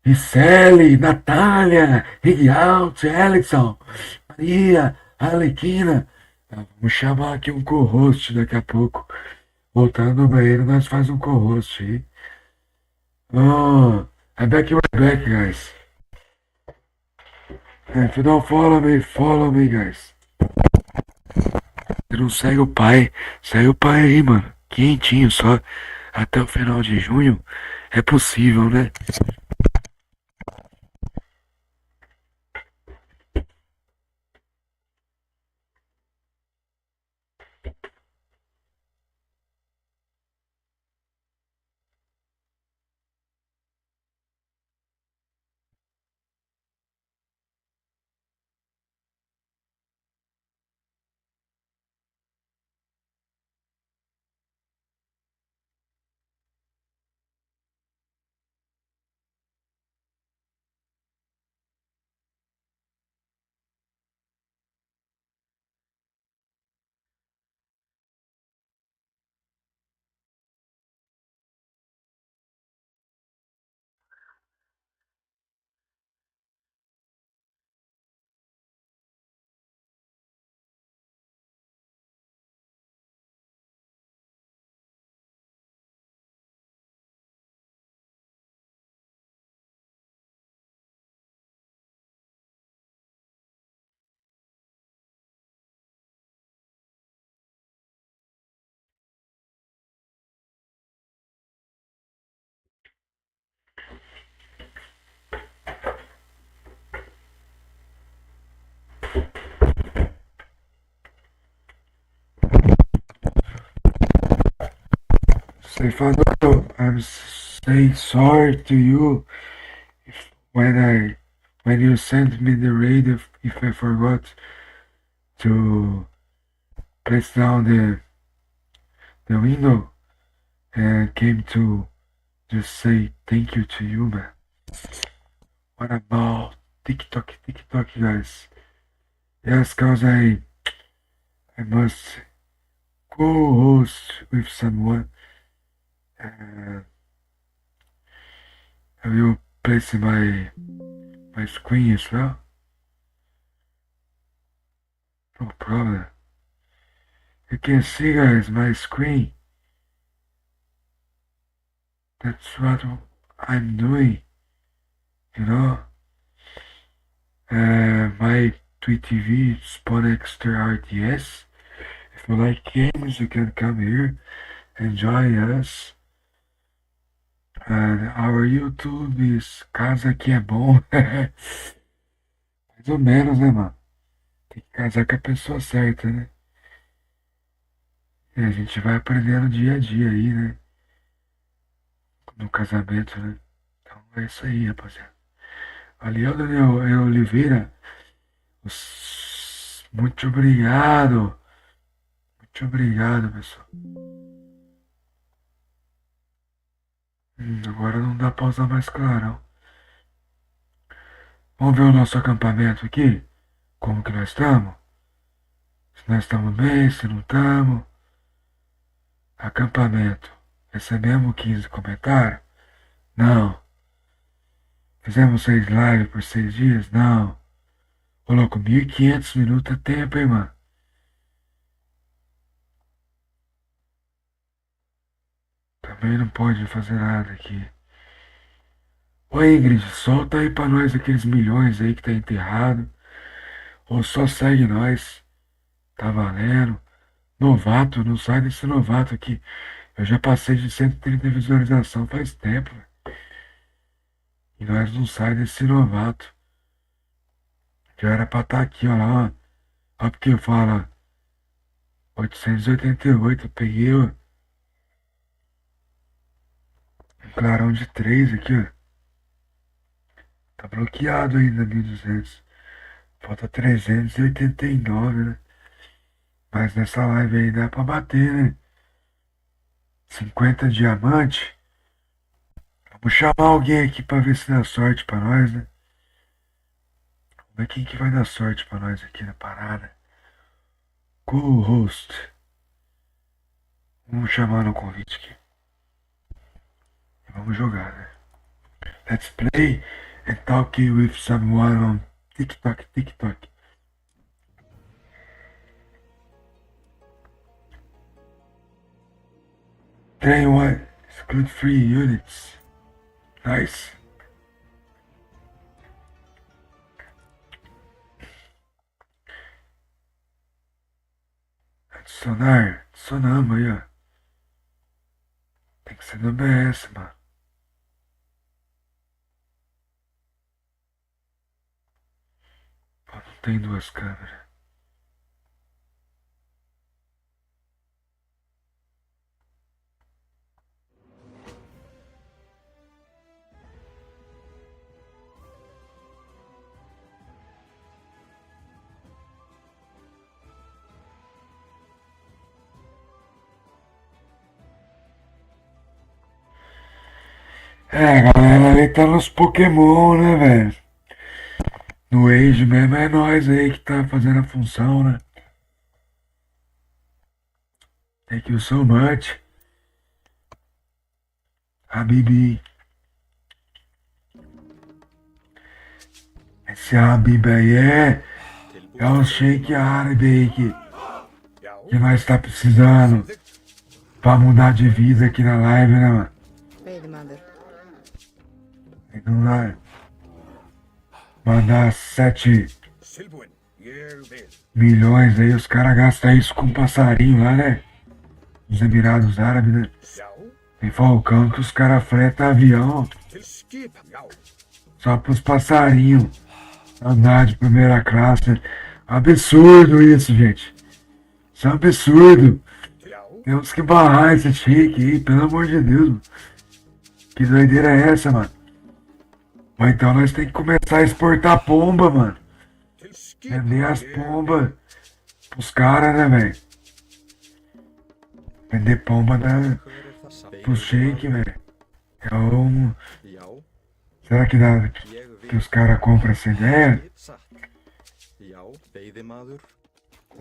Ricelli, Natália, Rigialt, Ellison, Maria, Arlequina. Vamos chamar aqui um co-host daqui a pouco. Voltando no banheiro, nós faz um co-host aí. Oh, I'm back, we're back, guys. If you don't follow me, guys. Se não segue o pai aí, mano. Quentinho só. Até o final de junho. É possível, né? Ceifador, I'm saying sorry to you if when you sent me the raid, if I forgot to press down the window and came to just say thank you to you, man. What about TikTok, guys? Yes, cause I must co-host with someone. I will place my screen as well. No problem. You can see, guys, my screen. That's what I'm doing. You know. My Twitch TV is Ponexter RTS. If you like games, you can come here and join us. And our YouTube is Casa Que É Bom. Mais ou menos, né, mano? Tem que casar com a pessoa certa, né? E a gente vai aprendendo dia a dia aí, né? No casamento, né? Então é isso aí, rapaziada. Valeu, Daniel Oliveira. Muito obrigado. Muito obrigado, pessoal. Agora não dá pra usar mais clarão. Vamos ver o nosso acampamento aqui. Como que nós estamos? Se nós estamos bem, se não estamos. Acampamento. Recebemos 15 comentários? Não. Fizemos 6 lives por 6 dias? Não. Ô louco, 1.500 minutos é tempo, hein, mano? Também não pode fazer nada aqui. Ô Ingrid, solta aí pra nós aqueles milhões aí que tá enterrado. Ou só segue nós. Tá valendo. Novato, não sai desse novato aqui. Eu já passei de 130 visualização faz tempo. E nós não sai desse novato. Já era pra estar aqui, ó lá, ó. Ó porque eu falo, ó. 888, eu peguei, ó. Um clarão de 3 aqui, ó. Tá bloqueado ainda, 1.200. Falta 389, né? Mas nessa live aí dá pra bater, né? 50 diamantes. Vamos chamar alguém aqui pra ver se dá sorte pra nós, né? Vamos ver quem que vai dar sorte pra nós aqui na parada. Co-host. Vamos chamar no convite aqui. E vamos jogar, né? Let's play and talk with someone on TikTok. Train 1. Exclude 3 units. Nice. Adicionamos aí, ó. Tem que ser no OBS, mano. Pô, não tem 2 câmeras. É, a galera ali tá nos Pokémon, né, velho? No Age mesmo é nós aí que tá fazendo a função, né? Thank you so much. Habibi. Esse Habib aí é o Sheik árabe aí que nós tá precisando pra mudar de vida aqui na live, né, mano? E não vai mandar 7 milhões aí, os caras gastam isso com passarinho lá, né? Nos Emirados Árabes, né? Tem falcão que os caras fretam avião só pros passarinhos andar de primeira classe. Absurdo isso, gente. Isso é um absurdo. Temos que barrar esse shake aí, pelo amor de Deus, mano. Que doideira é essa, mano? Ou então nós temos que começar a exportar pomba, mano. Vender as pombas pros caras, né, velho? Vender pomba pro shake, velho. É um... Será que dá que os caras compram essa ideia?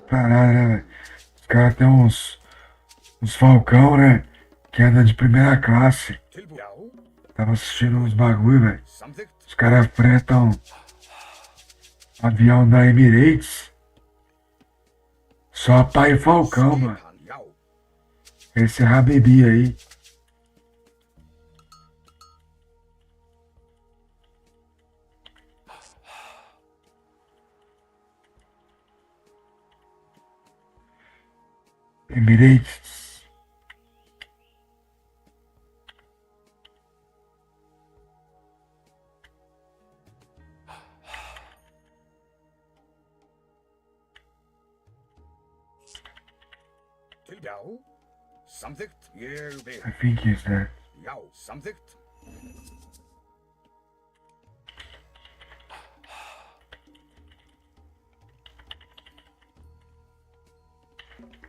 Parada, né, velho? Os caras têm uns falcão, né? Que anda de primeira classe. Tava assistindo uns bagulho, velho. Os caras fretam avião da Emirates só pra ir falcão, mano. Esse Habibi aí. Emirates. I think he's there.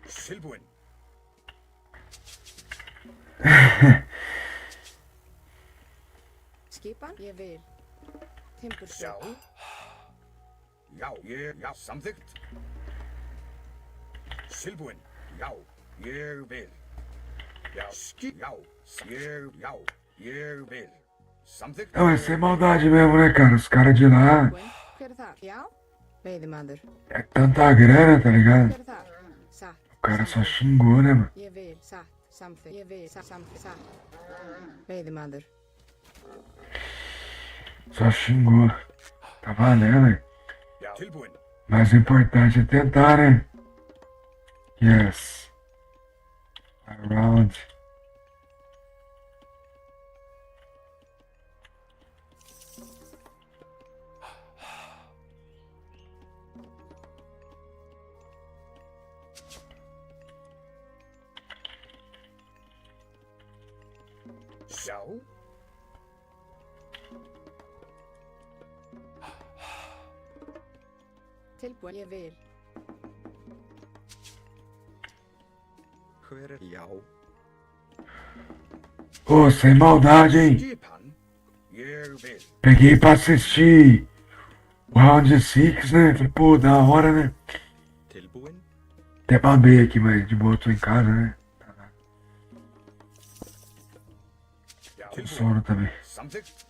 Silbuin. Skipan, ég vil. Timbursveit. Já, samþykkt. Silbuin. Já, ég vil. Já, já, ég vil. Samþykkt. Não, é sem maldade mesmo, né, cara? Os caras de lá Tilbúin. Hver er þar? Já. Veiðimaður. é tanta grana, tá ligado? Hver er þar? Satt. O cara só xingou, né, mano? Ég vil. Satt. Samþykkt. Ég vil. Satt. Samþykkt. Satt. Veiðimaður. Só xingou. Tá valendo, hein? Já, tilbúin. Mas o importante é tentar, né? Yes. Around. Já. Tilbúin. Ég vil. Hver er já? Ô, sem maldade, hein? Skipan. Ég vil. Peguei pra assistir o Round 6, né? Falei, pô, da hora, né? Tilbúin? Até babei aqui, mas de boa tô em casa, né? Já, Com sono também. Samþykkt.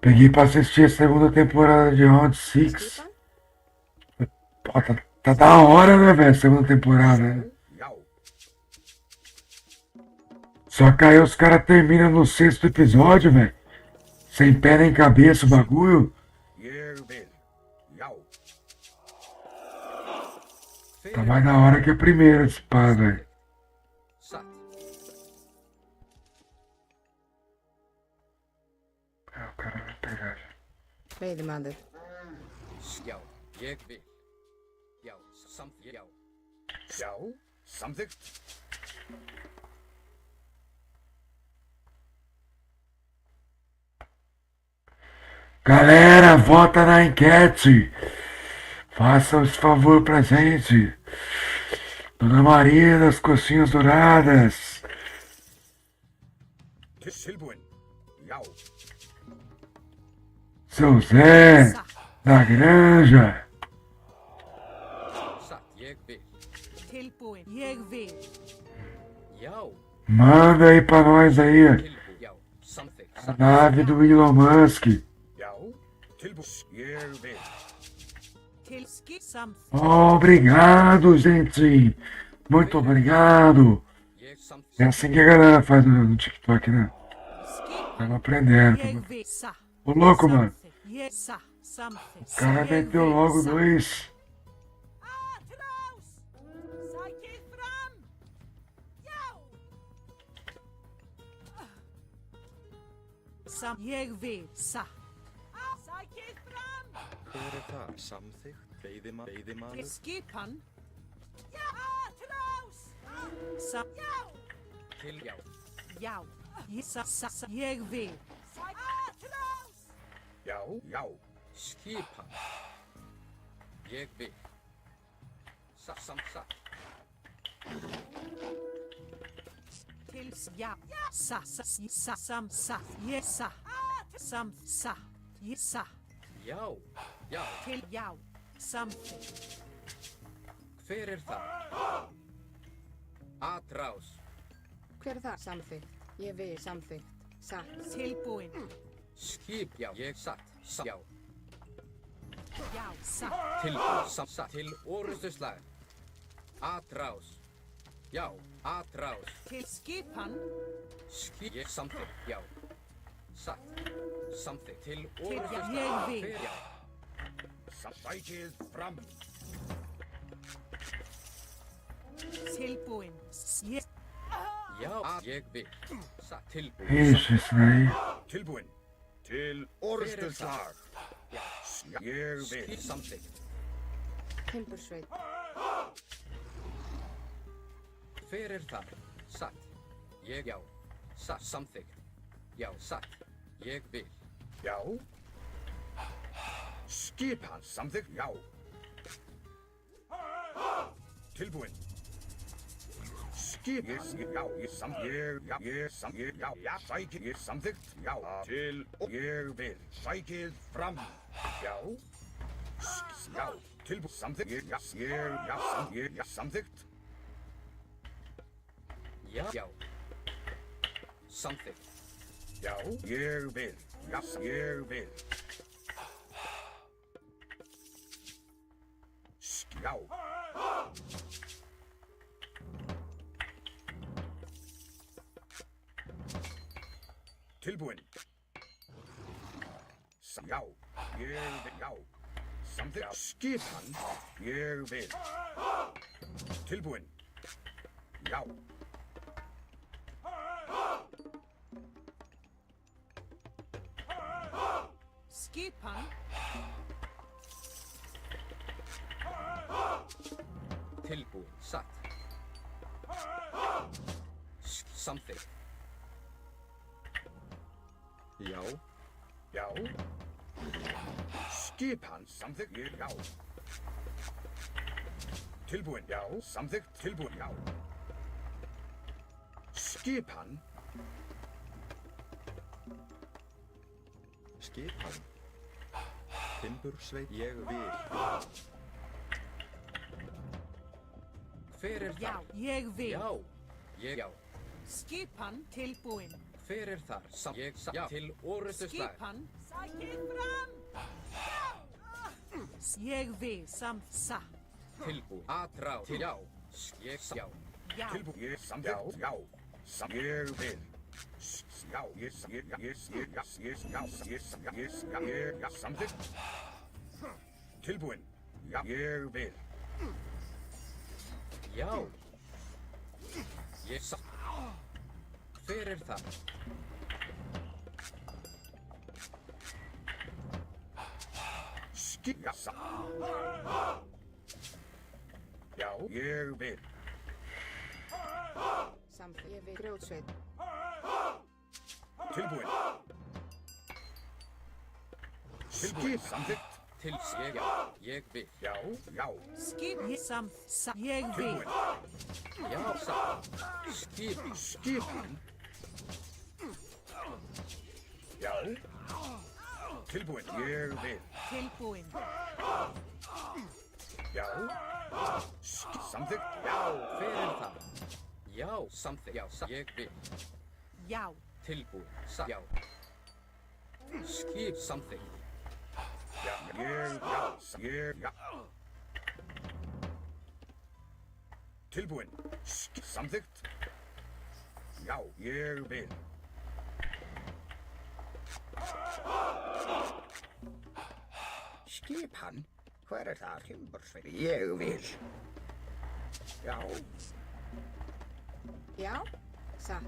Peguei pra assistir a segunda temporada de Round 6. Skipan. Pô, tá da hora, né, velho? Segunda temporada, né? Já. Só que aí os caras terminam no 6º episódio, velho. Sem pé nem cabeça o bagulho. Ég vil. Já. Tá mais da hora que a primeira, esse pá, velho. Satt. Ah, o cara vai pegar já. Veiðimaður. Já, ég vil. Já, samþykkt. Já. Já. Samþykkt. Galera, vota na enquete. Faça esse favor pra gente. Dona Maria das Coxinhas Douradas. Tilbúin. Já. Seu Zé da Granja. Satt, ég vil. Tilbúin. Ég vil. Já, Manda aí pra nós aí tilbúin. Já, samþykkt. a nave do Elon Musk. Já. Tilbúin. Ég vil. Tilski samþykkt. Obrigado, gente. Muito obrigado. Ég É samþykkt. assim que a galera faz no TikTok, né? Skipan. Tava aprendendo. Ég vil. Satt. Ô, louco, mano. Samþykkt. Ég satt. Samþykkt. O cara Ég meteu vil. logo Satt. 2. Atrás! Sækið fram! Já! Ég vil. Satt. Sækið fram! Hver er það? Samþykkt? Veiðimaður? Skipan. Já! Atrás! Já! Til, já. Já. Ég vil. Atrás! Já. Já. Skipan. Ég vil. Satt, satt. Já. Satt. Ég satt. Satt. Ég satt. Já, já. Til já. Samþykkt. Hver er það? Atrás. Hver er þar? Samþykkt. Ég vil. Samþykkt. Satt. Tilbúin. Skip, já. Ég satt. Já. Já. Satt. Tilbúin. Satt. Til orustuslag. Atrás. Já. Atrás. Til skipan. Skip. Ég samþykkt. Já. Satt. Samþykkt. Til Ég orustuslag. vil. Hver, já. Sækið fram. Tilbúin. Já, ég vil. Satt. Tilbúin. Ixi, isso daí. Tilbúin. Til orustuslag. Ég vil. Skip samþykkt. Timbursveit. Hver er það? Satt. Ég, já. Satt. Samþykkt. Já, satt. Ég vil. Já. Skipan. Samþykkt. Já. Tilbúin. Skip. Já. Já. Sækið. Ég samþykkt. Já. Til. Ég vil. Sækið fram. Já. Já. Tilbúin. Samþykkt. Já. Samþykkt. Já, já. samþykkt. Já, ég vil. Já, ég vil. Já. Tilbúin. Já, ég vil. Já. Samþykkt. Skipan. Ég vil. Tilbúin. Já. Skipan. Tilbúin, satt. Samþykkt. Já. Já. Skipan. Samþykkt. Já. Tilbúin. Já. Samþykkt. Tilbúin. Já. Skipan. Skipan. Timbursveit. Ég vil. Hver er Já, þar? ég vil. Já. Skipan tilbúin. Hver er þar? Já. Til orustuslag. Skipan. Sækið fram. Ég vil satt. Tilbúin. Atrá. Til já. Já. Já. Tilbúin. Ég. Samþykkt. Já. Ég vil. Já. Já. Samþykkt. Tilbúin. Já. Ég vil. Já. Ég satt. Hver er þar? Já. Já. Ég vil. Samþykkt. Ég vil. Grjótsveit. Tilbúin. Tilbúin. Samþykkt. Til já. Ég vil. Já. Já. Skip. Ég vil. Tilbúin. Já, satt. Skipan. Skipan. Já. Tilbúin. Ég vil. Tilbúin. Já. Samþykkt. Já. Hver er þar? Já, samþykkt. Já, satt. Ég vil. Já. Tilbúin. Satt. Já. Skip samþykkt. Já. Já. Tilbúin. Samþykkt. Já, ég vil. Skipan. Hver er það? Timbursveit. Ég vil. Já. Já. Satt.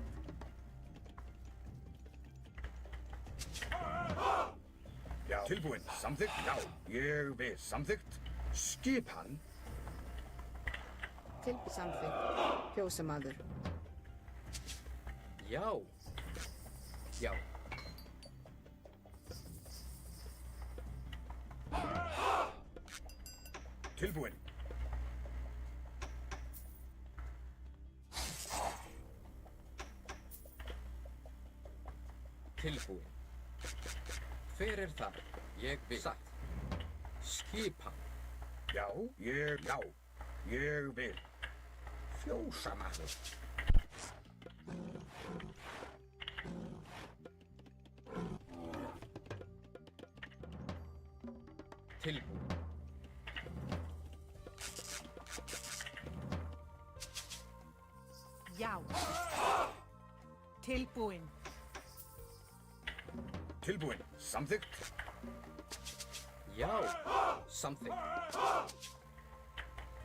Já. Tilbúin. Samþykkt. Já, ég vil. Samþykkt. Skipan. Samþykkt. Fjósamaður. Já. Já. Tilbúin. Tilbúin. Hver er þar? Ég vil. Satt. Skipan. Já. Ég vil. Fjósamaður. Tilbúin. Já. Tilbúin. Tilbúin. Samþykkt. Já. Samþykkt.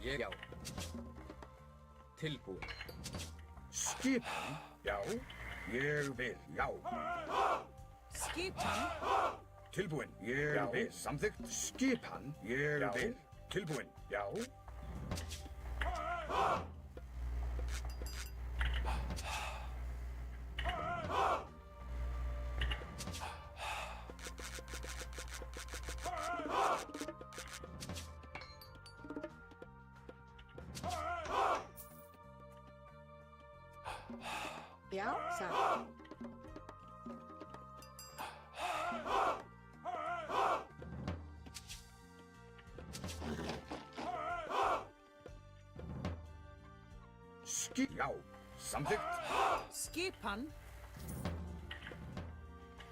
Ég já. Tilbúin. Skipan. Já. Ég vil. Já. Skipan. Tilbúin. Ég vil. Samþykkt. Skipan. Ég vil. Tilbúin. Já. Já, satt. Já. Samþykkt. Skipan.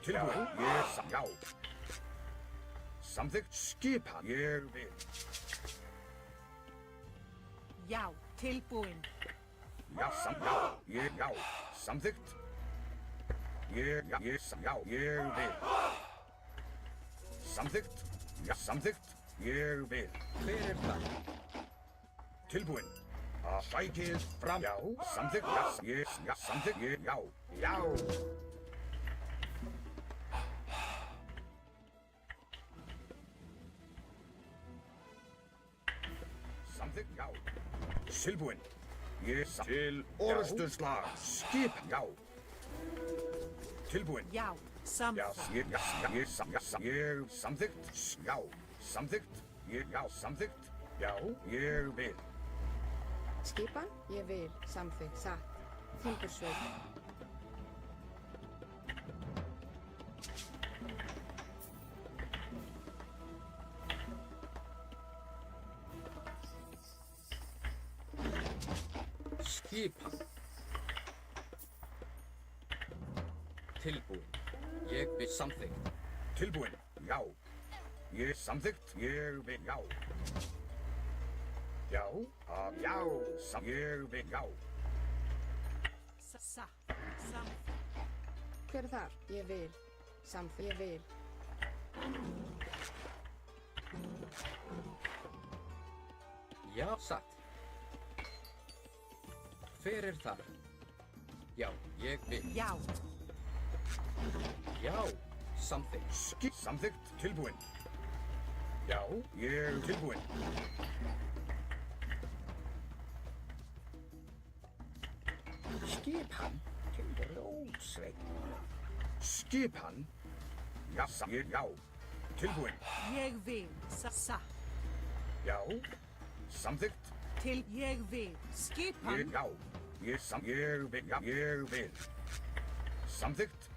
Tilbúin. Já. Samþykkt. Skipan. Ég vil. Já, tilbúin. Já. Samþykkt. Ég vil. Samþykkt. Já, samþykkt. Ég vil. Hver það? Tilbúin. Sækið fram. Já, samþykkt. Já, samþykkt. Já. Samþykkt. Já. Tilbúin. Til orðstöðslag. Skip. Já. Tilbúin. Já, samþykkt. Ég samþykkt. Já, samþykkt. Já, samþykkt. Já, ég vil. Skipan, ég vil, samþykkt, satt. Timbursveit. Skipan. Tilbúin. Ég vil samþykkt. Tilbúin. Já. Ég samþykkt. Ég vil. Já. Já. Ég vil. Já. Satt. Samþykkt. Hver þar? Ég vil, samþykkt, ég vil. Já, satt. Hver þar? Já, ég vil. Já, Já, samþykkt. Samþykkt. Tilbúin. Já. Ég tilbúin. Skipan. Tilbúin. Skipan. Já. Já. Tilbúin. ég vil. Satt. Já. Samþykkt. Ég vil. Skipan. Já. Ég vil. Já. Ég vil. Samþykkt.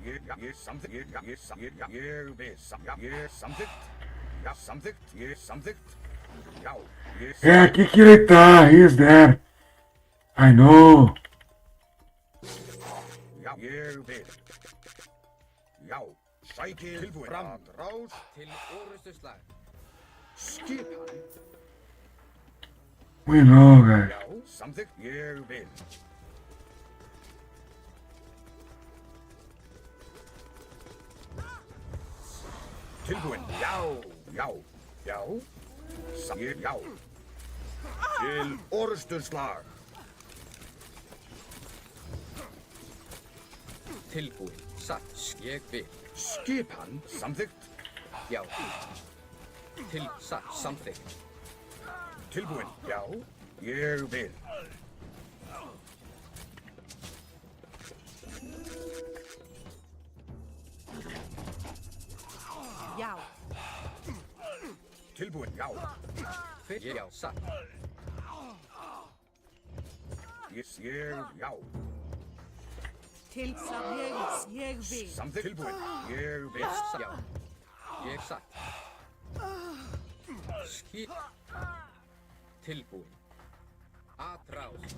Ég samþykkt. Ég vil. Samþykkt. Já, samþykkt. Ég samþykkt. Já. Yeah, Kikirita, he is there. I know. Já, ég vil. Já. Sækið tilbúin. Fram. Rás. Til orrustuslag. Skipan. We know, guys. Já. Samþykkt. Ég vil. Tilbúin. Já. Já. Já. Til orrustuslag. Tilbúin. Satt. Ég vil. Skipan. Samþykkt. Já. Satt. Samþykkt. Tilbúin. Já. Ég vil. Já, Tilbúin. Já. Já, satt. Já. ég vil. Samþykkt. Tilbúin. Ég vil. Já. Ég satt. Skip. Tilbúin. Atrás.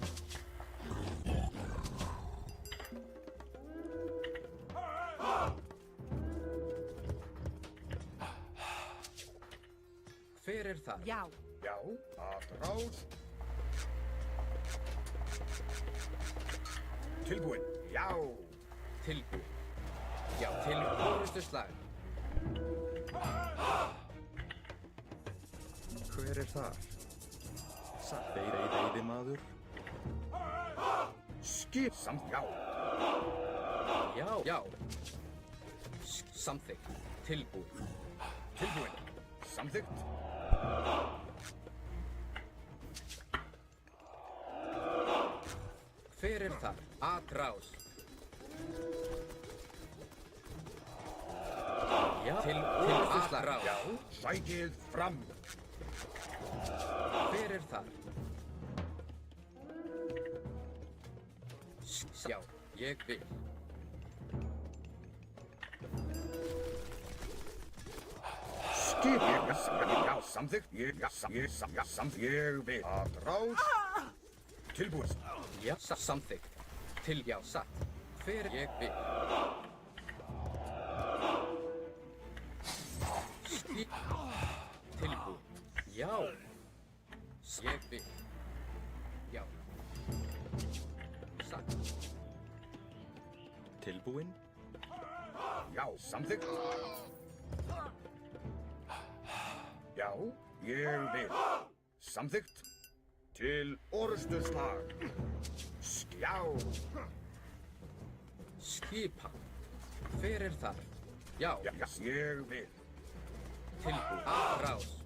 Hver það? Já, Já. Atrás. Tilbúin. Já. Tilbúin. Já, til orrustuslag. Hver þar? Satt. Veiðimaður. Skip. Já. Já. Samþykkt. Tilbúin. Tilbúin. Samþykkt. Hver það? Atrás. Já, til orrustuslag. Já. Sækið fram. Hver það? Já, ég vil. Skip. Já. Samþykkt. Samþykkt. Ég vil. Atrás. Tilbúin. Já, samþykkt. Já, satt. Hver ég vil. Tilbúin. Já, samþykkt. Já, ég vil. Samþykkt. Til orrustuslag. Já. Skipan. Hver er þar? Já. Já, ég vil. Tilbúin. Atrás.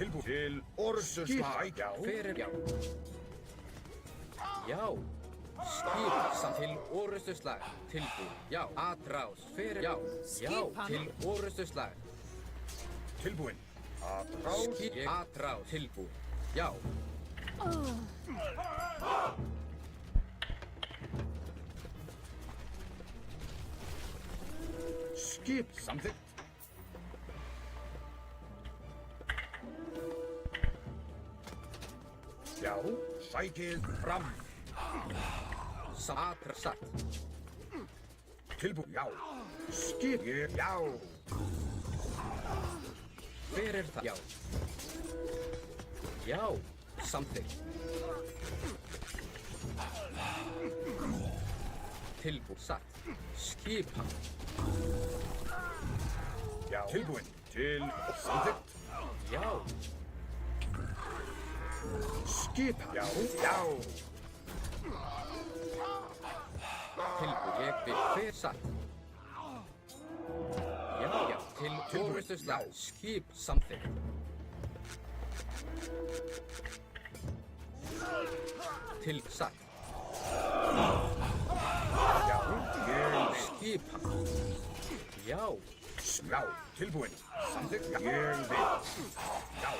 Tilbúin. Til orrustuslag. Já. Hver er já? Já. Skipan samt til orustuslag. Tilbúin. Já. Atrás. Hver er já? Já. Skipan. Til orustuslag. Tilbúin. Atrás. Atrás. Tilbúin. Já. Skip. Samþykkt. Já, sækið fram. Atrasat. Tilbúin. Já. Skip. Já. Hver er það? Já. Já. Samþykkt. Tilbúin. Satt. Skipan. Já. Tilbúin. Til samþykkt. Já. Skipan. Já. Já. Tilbúin. Ég vil. Hver satt? Já. Já. Til orustuslag. Skip. Samþykkt. Til satt. Já. Ég vil. Skipan. Já. Já. Tilbúin. Samþykkt. Ég vil. Já.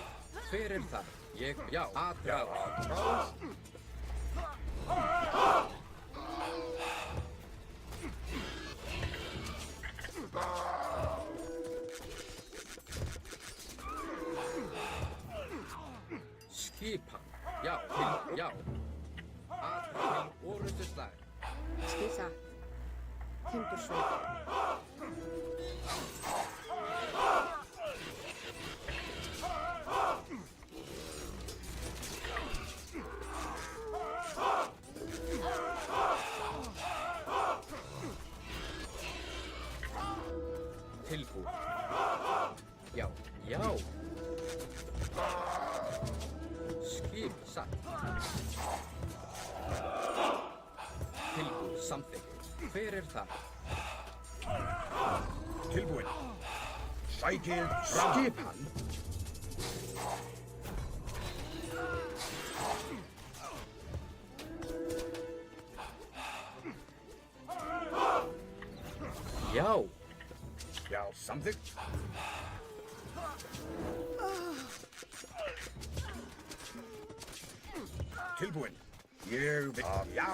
Hver er það? Ég, já, atrás. Atrás. Skipan. Já, til, já. Atrás til orustuslag. Skip satt. Timbursveit. Tilbúin. Já, já. Skip satt. Tilbúin, samþykkt. Hver er það? Tilbúin. Sækið skipan. Já. Já, samþykkt. Tilbúin. Ég vil. Já.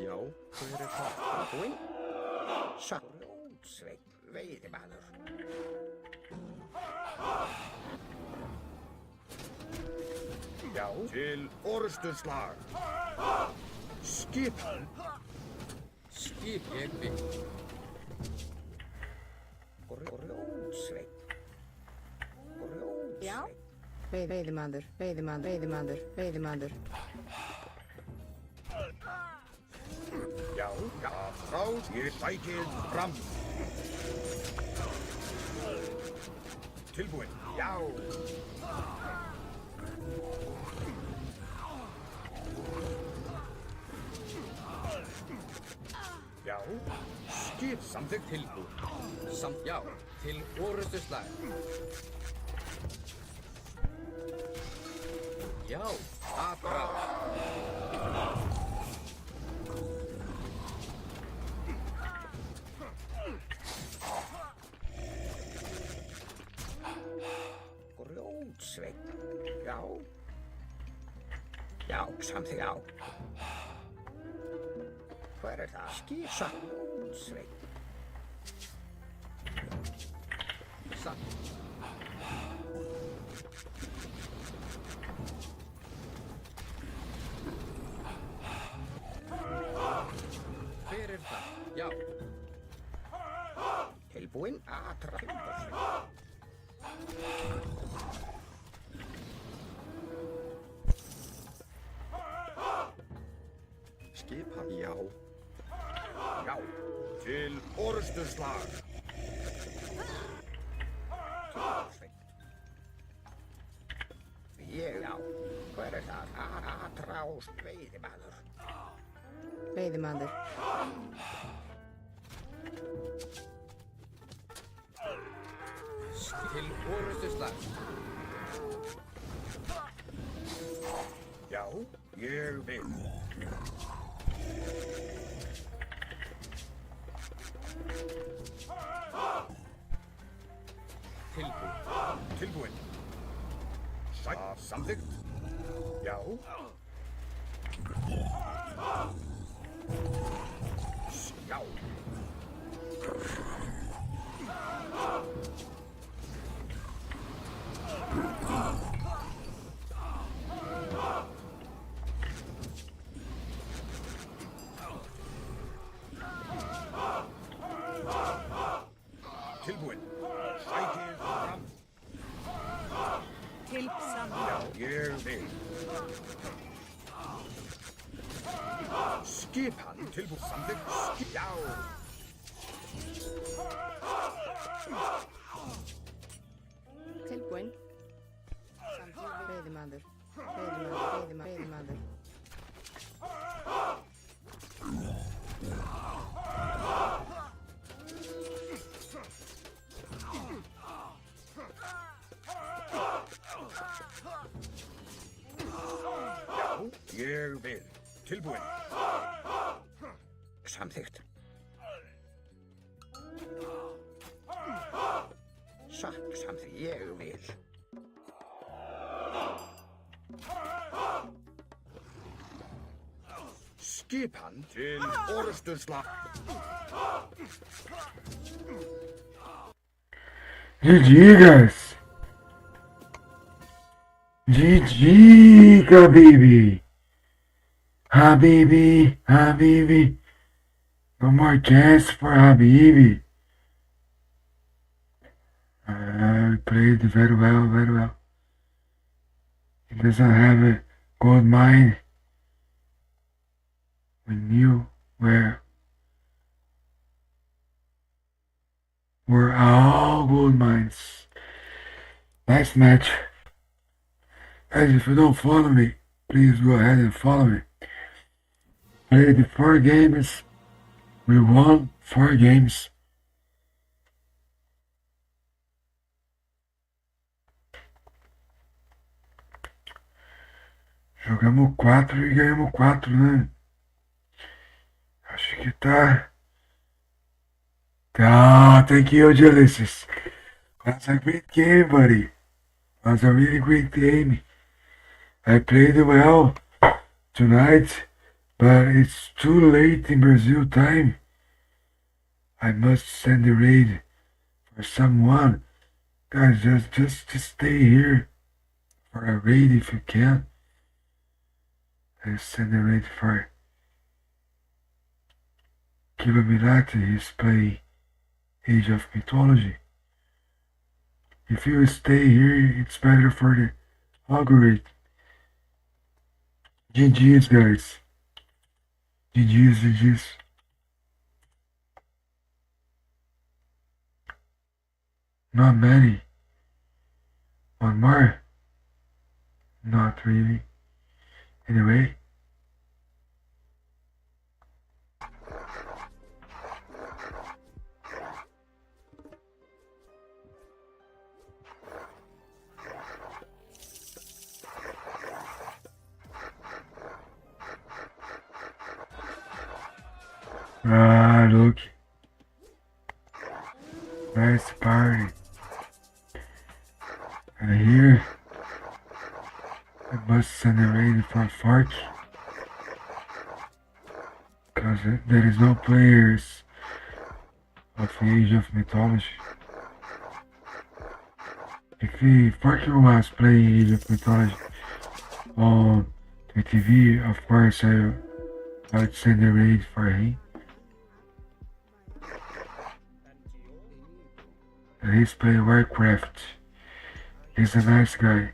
Já, hver er það? Tilbúin. Sótsveit veiðimaður. Já. Til orrustuslag. Skipan. Skip, ég vil. Grjótsveit. Grjótsveit. Já. Veiðimaður, veiðimaður, veiðimaður, veiðimaður. Já. Já. Atrás. Ég sækið fram. Tilbúin. Já. Já. Skip. Samþykkt. Tilbúin. Samt, já. Til orustuslag. Já. Atrás. Grjótsveit. Já. Já, samþykkt. Já. Hver er það? Skip satt. Grjótsveit. Satt. Hver er það? Já. Tilbúin. Atrás. Timbursveit. Skipan, já. Já. Til orustuslag. Timbursveit. Ég, já. Hver er það? Atrást veiðimaður. Veiðimaður. Til orustuslag. Já, ég vil. Tilbúin. Samþykkt. Já. Já. Tilbúin. Sækið fram. Tilbsam. Já, ég vil. Skipan tilbúin. Samþykkt. Já. Tilbúinn. Samþykkt. Veiðimaður. Veiðimaður. Já, ég vil. Tilbúin. Samþykkt. Samþykkt. Ég vil. Skipan til orustuslag. GG, guys. GG, Habibi. Habibi. No more chance for Habibi. Played very well. He doesn't have a gold mine. We knew where were all gold mines. Nice match. Guys, if you don't follow me, please go ahead and follow me. Played the 4 games. We won 4 games. Jogamos 4 e ganhamos 4, né? Acho que tá. Thank you, Ulysses. That's a great game, buddy. That's a really great game. I played well tonight, but it's too late in Brazil time. I must send a raid for someone. Guys, just stay here for a raid if you can. Let's send a raid for Kilomirati. He's playing Age of Mythology. If you stay here, it's better for the algorithm. GG's, guys. GG's. Not many. One more? Not really. Anyway. Look. Nice party. And here, I must send a raid for Fork. Because there is no players of the Age of Mythology. If Fork was playing Age of Mythology on the TV, of course I would send a raid for him. And he's playing Warcraft He's a nice guy.